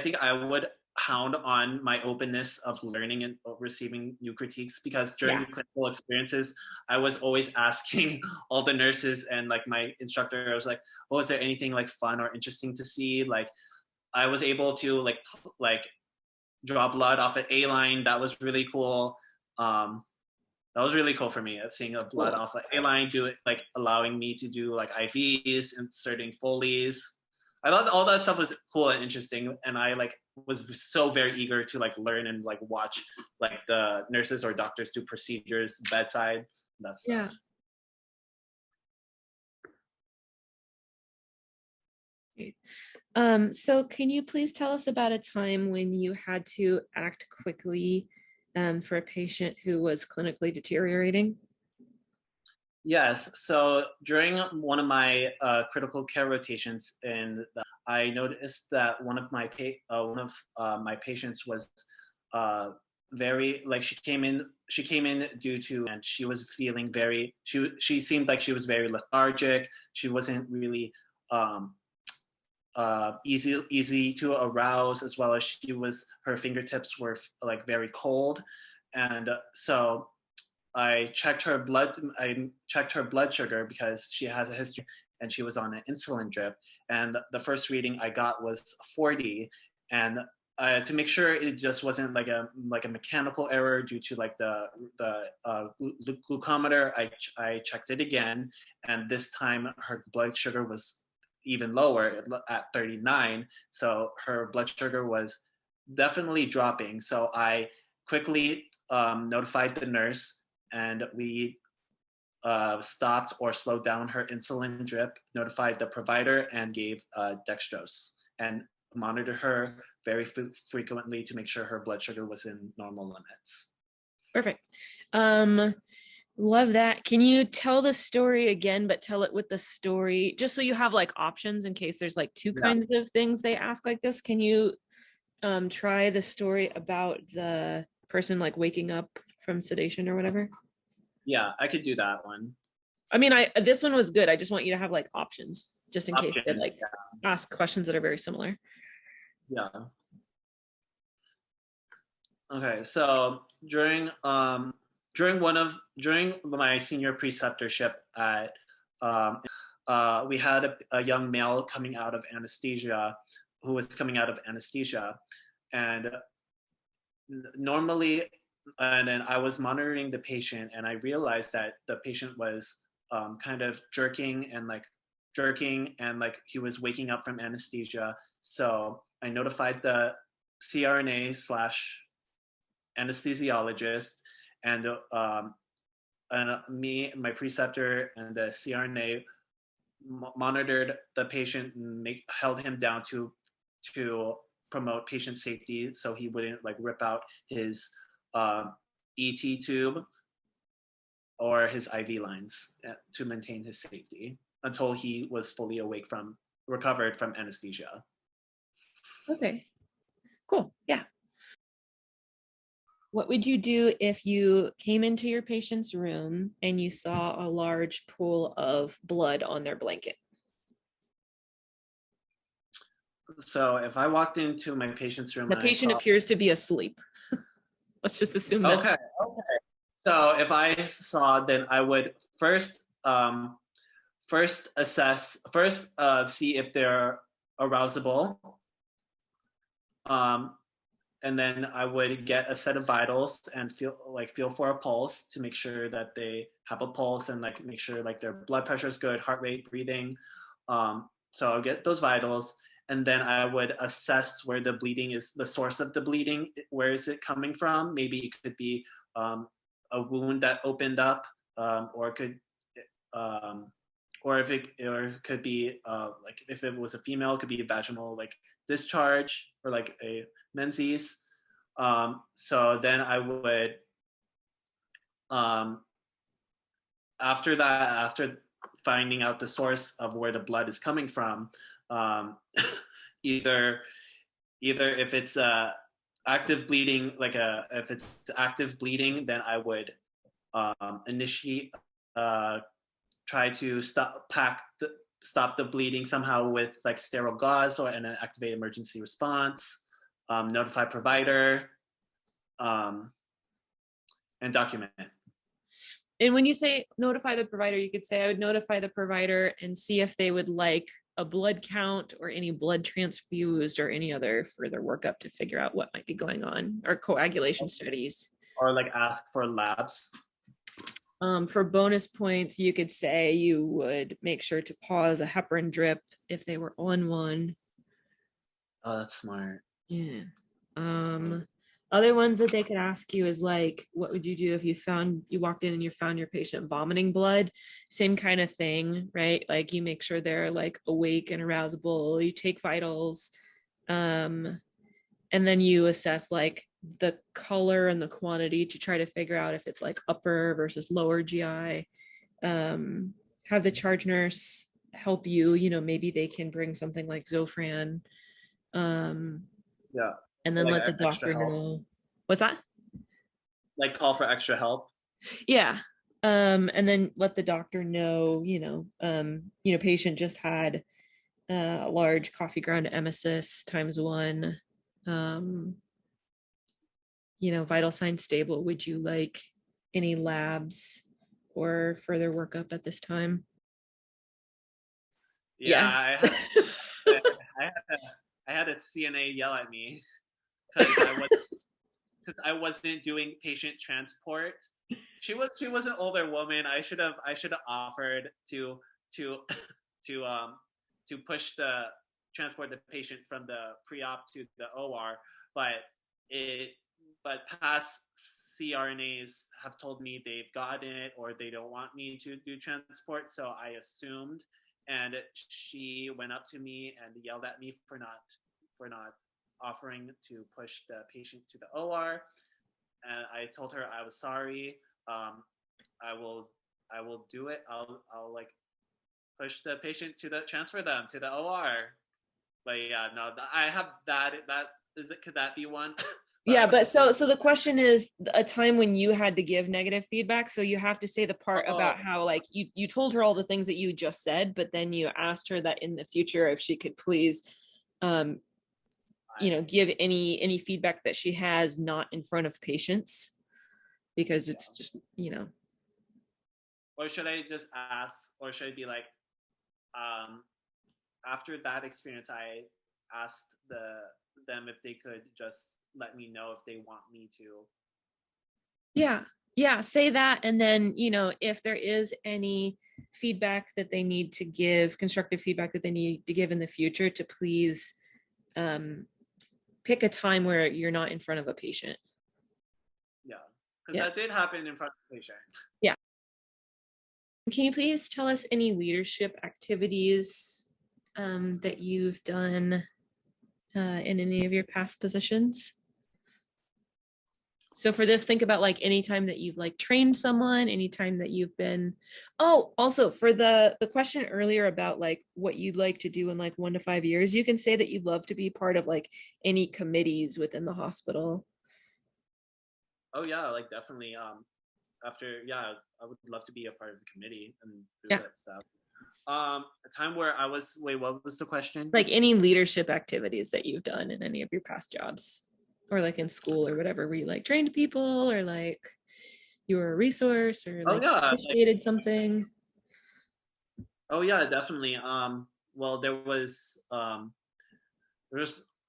think I would hound on my openness of learning and receiving new critiques, because during clinical experiences, I was always asking all the nurses and like my instructor, I was like, oh, is there anything like fun or interesting to see? Like I was able to like draw blood off an A line. That was really cool. That was really cool for me, seeing a blood off an A line, do it, like allowing me to do like IVs, inserting Foleys. I thought all that stuff was cool and interesting, and I like was so very eager to like learn and like watch like the nurses or doctors do procedures bedside, that stuff. Yeah. So can you please tell us about a time when you had to act quickly for a patient who was clinically deteriorating? Yes. So during one of my critical care rotations, I noticed that one of my patients was very, like, she came in due to, and she was feeling very, she seemed like she was very lethargic. She wasn't really easy to arouse, as well as her fingertips were like very cold. And so I checked her blood sugar, because she has a history and she was on an insulin drip. And the first reading I got was 40. And to make sure it just wasn't like a mechanical error due to like the glucometer, I checked it again, and this time her blood sugar was even lower at 39. So her blood sugar was definitely dropping. So I quickly notified the nurse, and we stopped or slowed down her insulin drip, notified the provider, and gave dextrose, and monitored her very frequently to make sure her blood sugar was in normal limits. Perfect. Love that. Can you tell the story again, but tell it with the story, just so you have like options in case there's like two kinds of things they ask like this? Can you try the story about the person like waking up from sedation or whatever? Yeah, I could do that one. I mean, this one was good. I just want you to have like options just in case they Options. like ask questions that are very similar. Yeah. Okay. So during my senior preceptorship at we had a young male coming out of anesthesia who was coming out of anesthesia, and normally, and then I was monitoring the patient, and I realized that the patient was kind of jerking and like he was waking up from anesthesia. So I notified the CRNA slash anesthesiologist, and me, my preceptor, and the CRNA monitored the patient and held him down to promote patient safety, so he wouldn't like rip out his ET tube or his IV lines to maintain his safety until he was fully recovered from anesthesia. Okay, cool. Yeah. What would you do if you came into your patient's room and you saw a large pool of blood on their blanket? So if I walked into my patient's room The and I patient saw, appears to be asleep. Let's just assume that. okay, so if I saw, then I would first see if they're arousable, and then I would get a set of vitals and feel for a pulse to make sure that they have a pulse, and like make sure like their blood pressure is good, heart rate, breathing. So I'll get those vitals, and then I would assess where the bleeding is, the source of the bleeding. Where is it coming from? Maybe it could be a wound that opened up, or it could, or if it could be like if it was a female, it could be a vaginal like discharge or like a menses. So then I would, after finding out the source of where the blood is coming from, either if it's active bleeding, if it's active bleeding, then I would initiate, try to stop the bleeding somehow with like sterile gauze and then activate emergency response, notify provider, and document it. And when you say notify the provider, you could say I would notify the provider and see if they would like a blood count or any blood transfused or any other further workup to figure out what might be going on, or coagulation studies. Or like ask for labs. For bonus points, you could say you would make sure to pause a heparin drip if they were on one. Oh, that's smart. Yeah. Other ones that they could ask you is like, what would you do if you walked in and you found your patient vomiting blood? Same kind of thing, right? Like you make sure they're like awake and arousable. You take vitals, and then you assess like the color and the quantity to try to figure out if it's like upper versus lower GI. Have the charge nurse help you. Maybe they can bring something like Zofran. Yeah. And then like let the doctor know. What's that? Like call for extra help. Yeah. And then let the doctor know, patient just had a large coffee ground emesis ×1. Vital signs stable. Would you like any labs or further workup at this time? Yeah. I had a CNA yell at me because I wasn't doing patient transport. She was an older woman. I should have offered to transport the patient from the pre-op to the OR, but past CRNAs have told me they've gotten it or they don't want me to do transport, so I assumed, and she went up to me and yelled at me for not offering to push the patient to the OR, and I told her I was sorry. I will do it. I'll like push the patient transfer them to the OR. But yeah, no, I have that. Could that be one? Yeah, but so the question is a time when you had to give negative feedback. So you have to say the part about how like you told her all the things that you just said, but then you asked her that in the future if she could please give any feedback that she has not in front of patients, because it's just Or should I just ask, or should I be like, after that experience, I asked them if they could just let me know if they want me to. Yeah, say that, and then if there is any feedback that they need to give, constructive feedback that they need to give in the future, to please pick a time where you're not in front of a patient. Yeah, because that did happen in front of a patient. Yeah. Can you please tell us any leadership activities that you've done in any of your past positions? So for this, think about like any time that you've like trained someone, anytime that you've been. Oh, also for the question earlier about like what you'd like to do in like 1 to 5 years, you can say that you'd love to be part of like any committees within the hospital. Oh yeah, like definitely. I would love to be a part of the committee and do that stuff. A time where what was the question? Like any leadership activities that you've done in any of your past jobs, or like in school or whatever, where you like trained people, or like you were a resource, or like initiated something. Oh yeah, definitely. Well,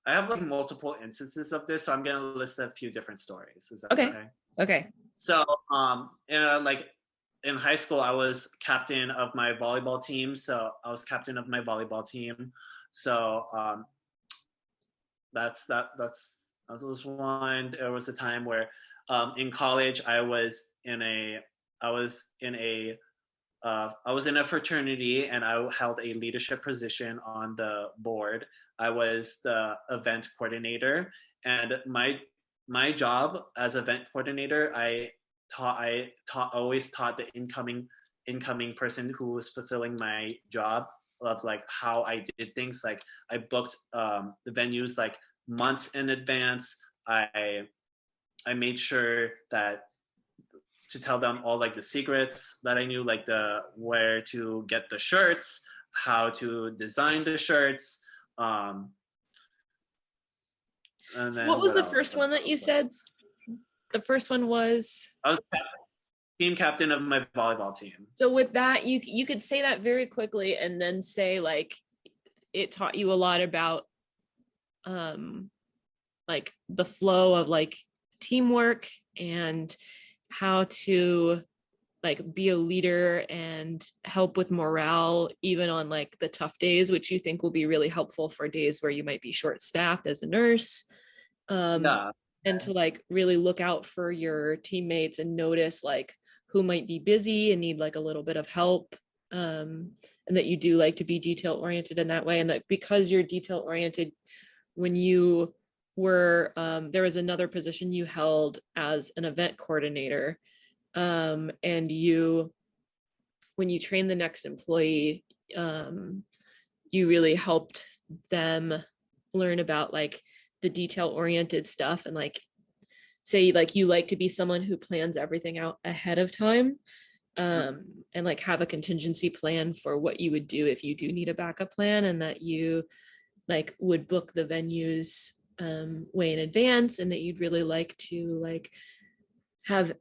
I have like multiple instances of this, so I'm gonna list a few different stories. Is that okay? So, in high school, I was captain of my volleyball team. So that was one. There was a time where, in college, I was in a fraternity, and I held a leadership position on the board. I was the event coordinator, and my job as event coordinator, I always taught the incoming person who was fulfilling my job of like how I did things. Like I booked the venues like months in advance. I made sure that to tell them all like the secrets that I knew, like where to get the shirts, how to design the shirts. And then what was the first one that you said? The first one was? I was team captain of my volleyball team. So with that, you could say that very quickly, and then say like it taught you a lot about like the flow of like teamwork and how to like be a leader and help with morale even on like the tough days, which you think will be really helpful for days where you might be short staffed as a nurse. And to like really look out for your teammates and notice like who might be busy and need like a little bit of help, and that you do like to be detail oriented in that way. And that because you're detail oriented, when you were there was another position you held as an event coordinator, and when you train the next employee, you really helped them learn about like the detail oriented stuff, and like say like you like to be someone who plans everything out ahead of time, and like have a contingency plan for what you would do if you do need a backup plan, and that you like would book the venues way in advance, and that you'd really like to like have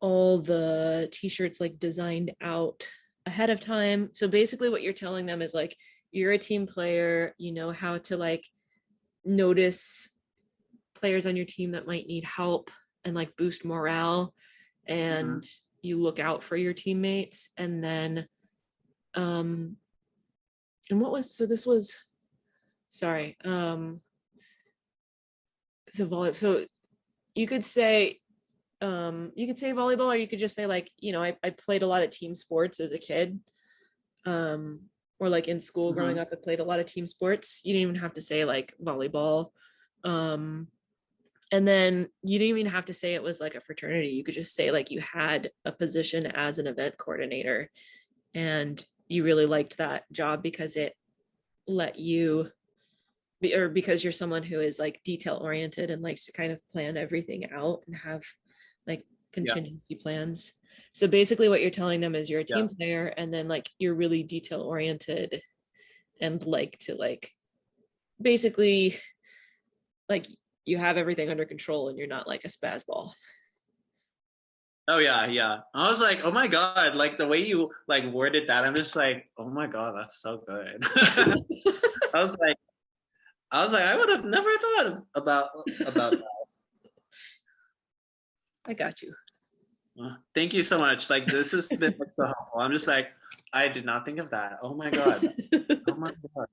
all the t-shirts like designed out ahead of time. So basically what you're telling them is like you're a team player, you know how to like notice players on your team that might need help and like boost morale, and you look out for your teammates. And then and what was this was sorry so you could say volleyball, or you could just say like I played a lot of team sports as a kid, or like in school growing up I played a lot of team sports. You didn't even have to say like volleyball, and then you didn't even have to say it was like a fraternity. You could just say like you had a position as an event coordinator and you really liked that job because or because you're someone who is like detail oriented and likes to kind of plan everything out and have like contingency plans. So basically what you're telling them is you're a team player, and then like you're really detail oriented and like to like basically like you have everything under control and you're not like a spaz ball. Oh yeah. I was like, oh my god, like the way you like worded that, I'm just like, oh my god, that's so good. I was like, I would have never thought about that. I got you. Thank you so much. Like this has been so helpful. I'm just like, I did not think of that. Oh my god. Oh my god.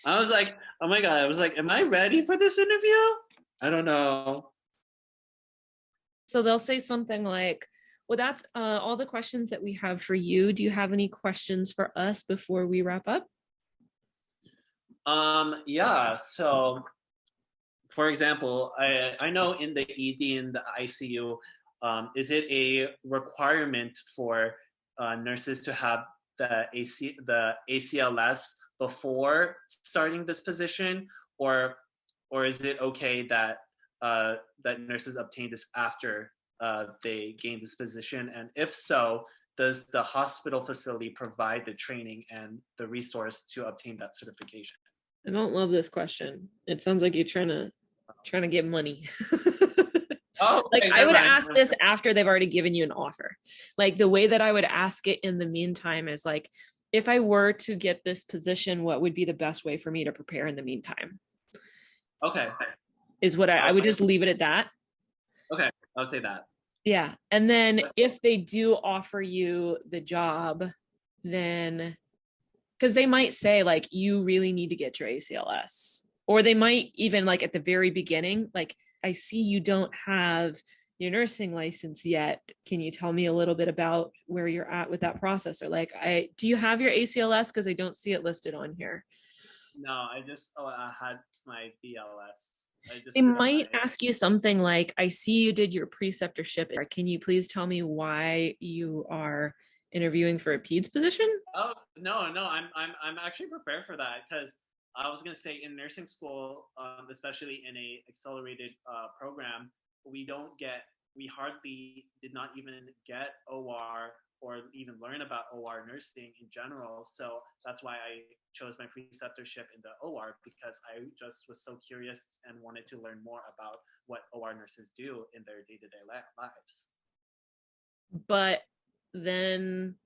I was like, oh my god. I was like, am I ready for this interview? I don't know. So they'll say something like, well, that's all the questions that we have for you. Do you have any questions for us before we wrap up? Yeah. So, for example, I know in the ED and the ICU, is it a requirement for nurses to have the ACLS before starting this position, or is it okay that that nurses obtain this after they gain this position? And if so, does the hospital facility provide the training and the resource to obtain that certification? I don't love this question. It sounds like you're trying to get money. Oh, like okay, I would never mind. ask this after they've already given you an offer. Like the way that I would ask it in the meantime is like, if I were to get this position, what would be the best way for me to prepare in the meantime? Okay. Is what I would just leave it at that. Okay, I'll say that. Yeah. And then if they do offer you the job, then because they might say like, you really need to get your ACLS, or they might even like at the very beginning, like, I see you don't have your nursing license yet. Can you tell me a little bit about where you're at with that process? Or like, do you have your ACLS? Because I don't see it listed on here. No, I had my BLS. They might ask you something like, I see you did your preceptorship. Can you please tell me why you are interviewing for a Peds position? Oh no, I'm actually prepared for that, because I was gonna say in nursing school, especially in a accelerated program, we hardly did not even get OR or even learn about OR nursing in general. So that's why I chose my preceptorship in the OR, because I just was so curious and wanted to learn more about what OR nurses do in their day-to-day lives. But then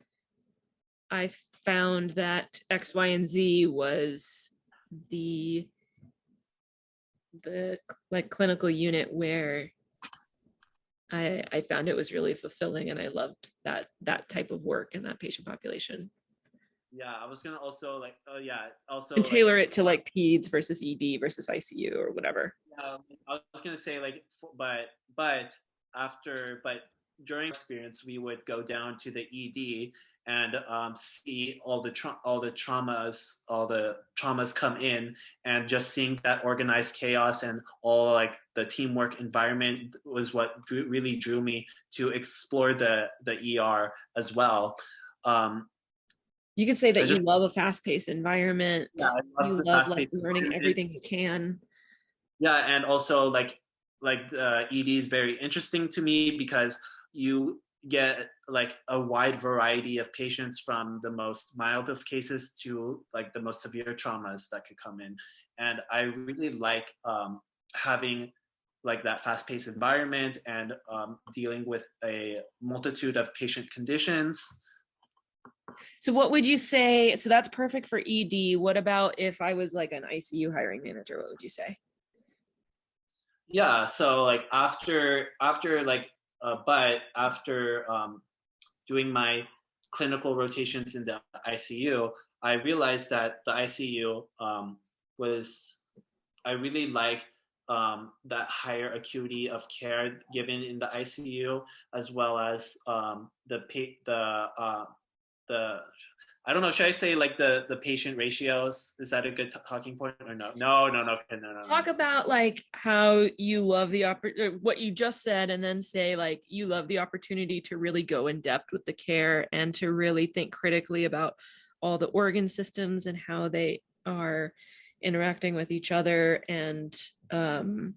I found that X, Y, and Z was the like clinical unit where I found it was really fulfilling, and I loved that type of work and that patient population. Yeah, I was gonna also like, also and tailor it to like Peds versus ED versus ICU or whatever. I was gonna say like, but during experience, we would go down to the ED and see all the traumas come in, and just seeing that organized chaos and all like the teamwork environment was what really drew me to explore the ER as well. You could say that you love a fast-paced environment. Yeah, you love like learning everything you can. Yeah, and also like the ED is very interesting to me, because you get like a wide variety of patients, from the most mild of cases to like the most severe traumas that could come in. And I really like having like that fast-paced environment and dealing with a multitude of patient conditions. So what would you say? So that's perfect for ED. What about if I was like an ICU hiring manager? What would you say? Yeah, so like after doing my clinical rotations in the ICU, I realized that the ICU I really like that higher acuity of care given in the ICU, as well as the I don't know, should I say like the patient ratios? Is that a good talking point or no? No. Talk about like how you love the what you just said, and then say like you love the opportunity to really go in depth with the care and to really think critically about all the organ systems and how they are interacting with each other, and to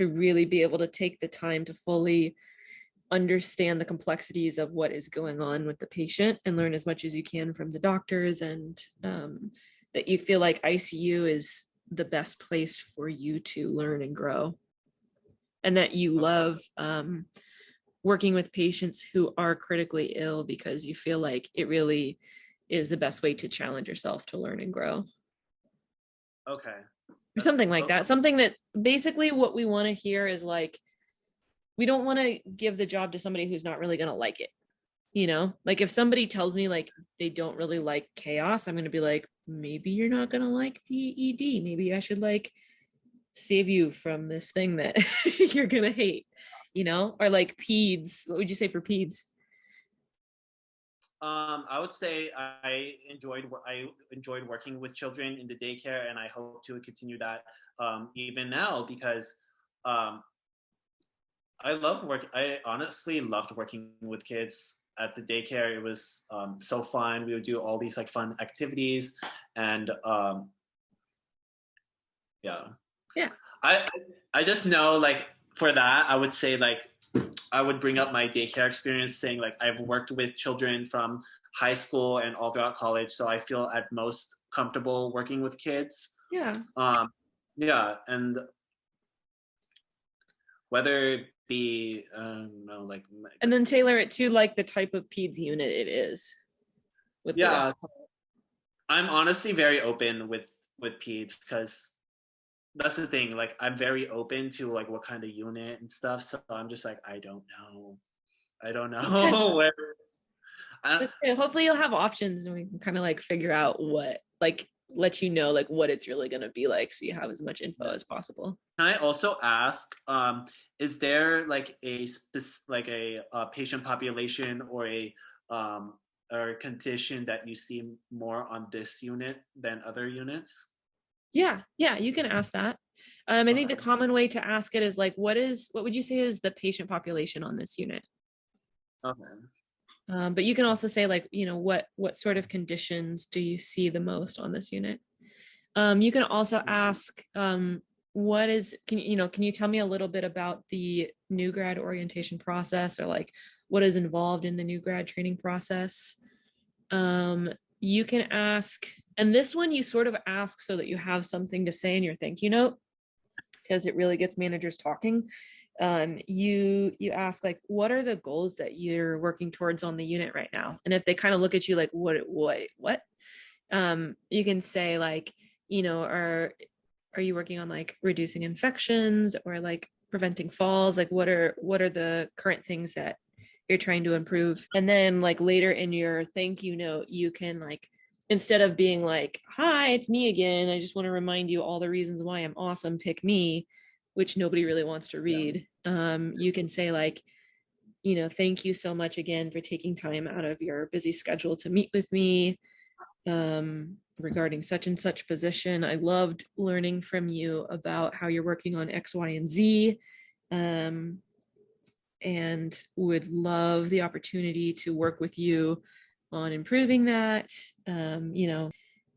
really be able to take the time to fully understand the complexities of what is going on with the patient and learn as much as you can from the doctors, and that you feel like ICU is the best place for you to learn and grow, and that you love working with patients who are critically ill because you feel like it really is the best way to challenge yourself to learn and grow. Okay. Or something like that. Something that basically what we want to hear is like, we don't want to give the job to somebody who's not really going to like it. Like if somebody tells me like they don't really like chaos, I'm going to be like, maybe you're not going to like the ED. Maybe I should like save you from this thing that you're going to hate, or like Peds. What would you say for Peds? I would say I enjoyed working with children in the daycare, and I hope to continue that even now, because I honestly loved working with kids at the daycare. It was so fun. We would do all these like fun activities, and yeah. I just know, like, for that, I would say like I would bring up my daycare experience, saying like I've worked with children from high school and all throughout college, so I feel at most comfortable working with kids. Yeah. And whether it be like, and then tailor it to like the type of Peds unit it is. I'm honestly very open with Peds, because that's the thing, like I'm very open to like what kind of unit and stuff, so I'm just like I don't know where hopefully you'll have options and we can kind of like figure out what, like, let you know like what it's really going to be like, so you have as much info as possible. Can I also ask, is there like a patient population or a condition that you see more on this unit than other units? Yeah, you can ask that. I think the common way to ask it is like, what would you say is the patient population on this unit? Okay. But you can also say like, what sort of conditions do you see the most on this unit? You can also ask, can you tell me a little bit about the new grad orientation process, or like what is involved in the new grad training process? You can ask, and this one you sort of ask so that you have something to say in your thank you note, because it really gets managers talking. You ask like, what are the goals that you're working towards on the unit right now? And if they kind of look at you like, what, you can say like, are you working on like reducing infections or like preventing falls? Like what are the current things that you're trying to improve? And then like later in your thank you note, you can like, instead of being like, hi, it's me again, I just want to remind you all the reasons why I'm awesome, pick me, which nobody really wants to read. You can say like, thank you so much again for taking time out of your busy schedule to meet with me regarding such and such position. I loved learning from you about how you're working on X, Y, and Z, and would love the opportunity to work with you on improving that.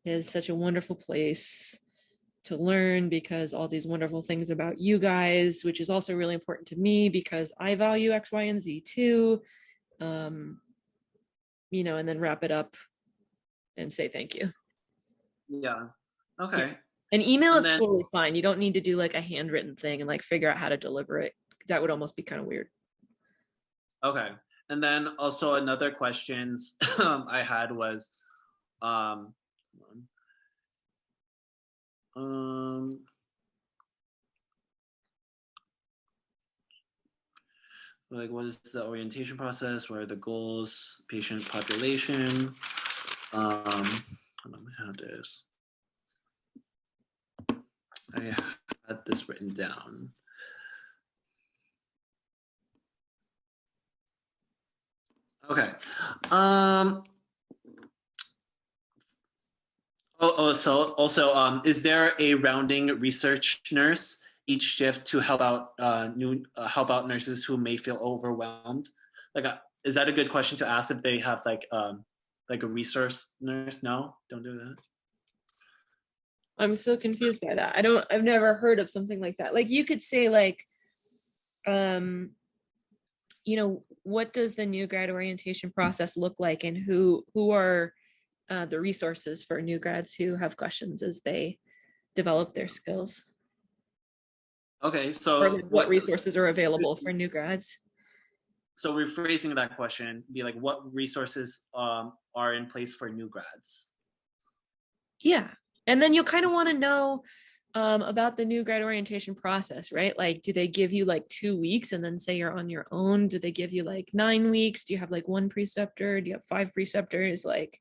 Is such a wonderful place to learn, because all these wonderful things about you guys, which is also really important to me because I value X, Y, and Z too. And then wrap it up and say thank you. Yeah. Okay. Yeah. An email is totally fine. You don't need to do like a handwritten thing and like figure out how to deliver it. That would almost be kind of weird. Okay. And then also another questions I had was, like, what is the orientation process? What are the goals? Patient population. Hold on, I have this. I had this written down. Okay. So also, is there a rounding research nurse each shift to help out nurses who may feel overwhelmed? Like, is that a good question to ask if they have like a resource nurse? No, don't do that. I'm so confused by that. I've never heard of something like that. Like you could say like, what does the new grad orientation process look like, and who are the resources for new grads who have questions as they develop their skills? Okay, Or so like what resources are available for new grads? So rephrasing that question, be like, what resources are in place for new grads? Yeah. And then you kind of want to know about the new grad orientation process, right? Like, do they give you like 2 weeks and then say you're on your own? Do they give you like 9 weeks? Do you have like one preceptor? Do you have 5 preceptors? Like,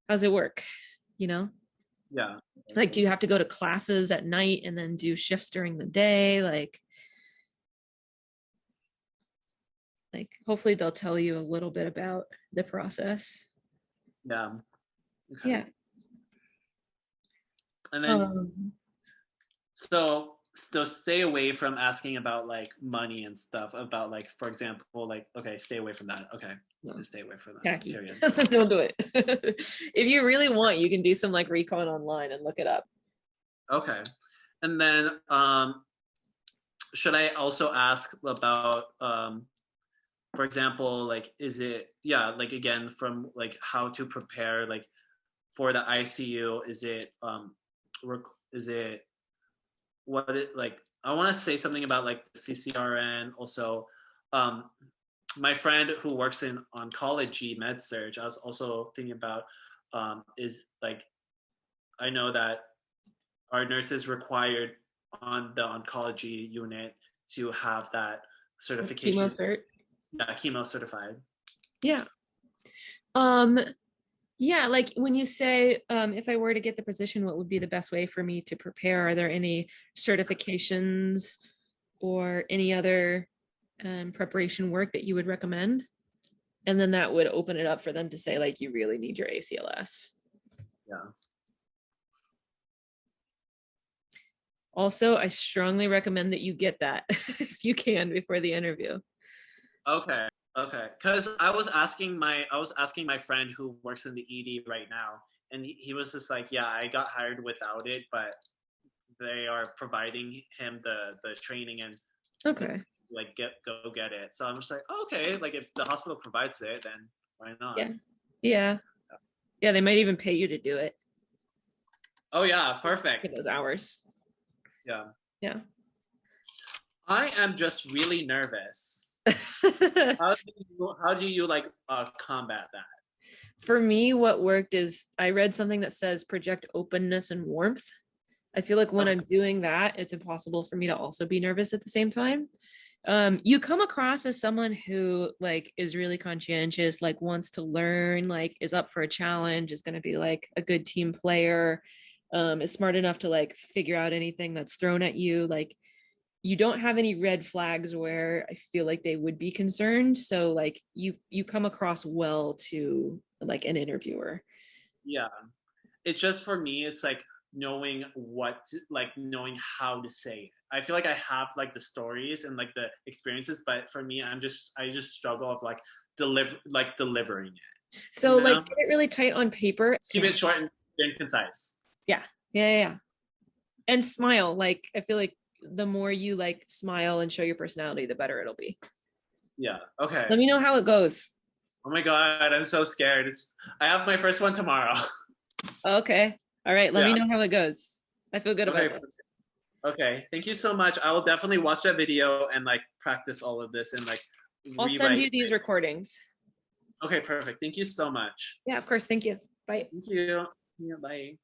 how's it work? Yeah. Like, do you have to go to classes at night and then do shifts during the day? Like, hopefully they'll tell you a little bit about the process. Yeah. Okay. Yeah. And then, so stay away from asking about like money and stuff, about like, for example, like, okay, stay away from that. Okay. No. Just stay away from that. Tacky. Don't do it. If you really want, you can do some like recon online and look it up. Okay. And then should I also ask about for example, like, is it, like, again, from like how to prepare like for the ICU? Is it what it like? I want to say something about like the CCRN. Also, my friend who works in oncology med surg, I was also thinking about is like, I know that our nurses required on the oncology unit to have that certification. Chemo cert. Yeah, chemo certified. Yeah. Yeah, like when you say, if I were to get the position, what would be the best way for me to prepare? Are there any certifications or any other preparation work that you would recommend? And then that would open it up for them to say, like, you really need your ACLS. Yeah. Also, I strongly recommend that you get that if you can before the interview. Okay. Because I was asking my friend who works in the ED right now, and he was just like, yeah, I got hired without it, but they are providing him the training and okay, like go get it. So I'm just like, okay, like if the hospital provides it, then why not? Yeah. They might even pay you to do it. Oh yeah, perfect. For those hours. Yeah. I am just really nervous. How do you like combat that? For me, what worked is I read something that says project openness and warmth. I feel like when I'm doing that, it's impossible for me to also be nervous at the same time. You come across as someone who like is really conscientious, like wants to learn, like is up for a challenge, is going to be like a good team player, is smart enough to like figure out anything that's thrown at you. Like you don't have any red flags where I feel like they would be concerned. So like you come across well to like an interviewer. Yeah. It's just, for me, it's like knowing knowing how to say it. I feel like I have like the stories and like the experiences, but for me, I just struggle of like delivering it. So like get it really tight on paper. Keep it short and concise. Yeah. And smile. Like I feel like the more you like smile and show your personality, the better it'll be. Yeah. Okay. Let me know how it goes. Oh my God, I'm so scared. I have my first one tomorrow. Okay. All right. Let me know how it goes. I feel good about it. Okay. Thank you so much. I will definitely watch that video and like practice all of this and like I'll send you these recordings. Okay, perfect. Thank you so much. Yeah, of course. Thank you. Bye. Thank you. Yeah, bye.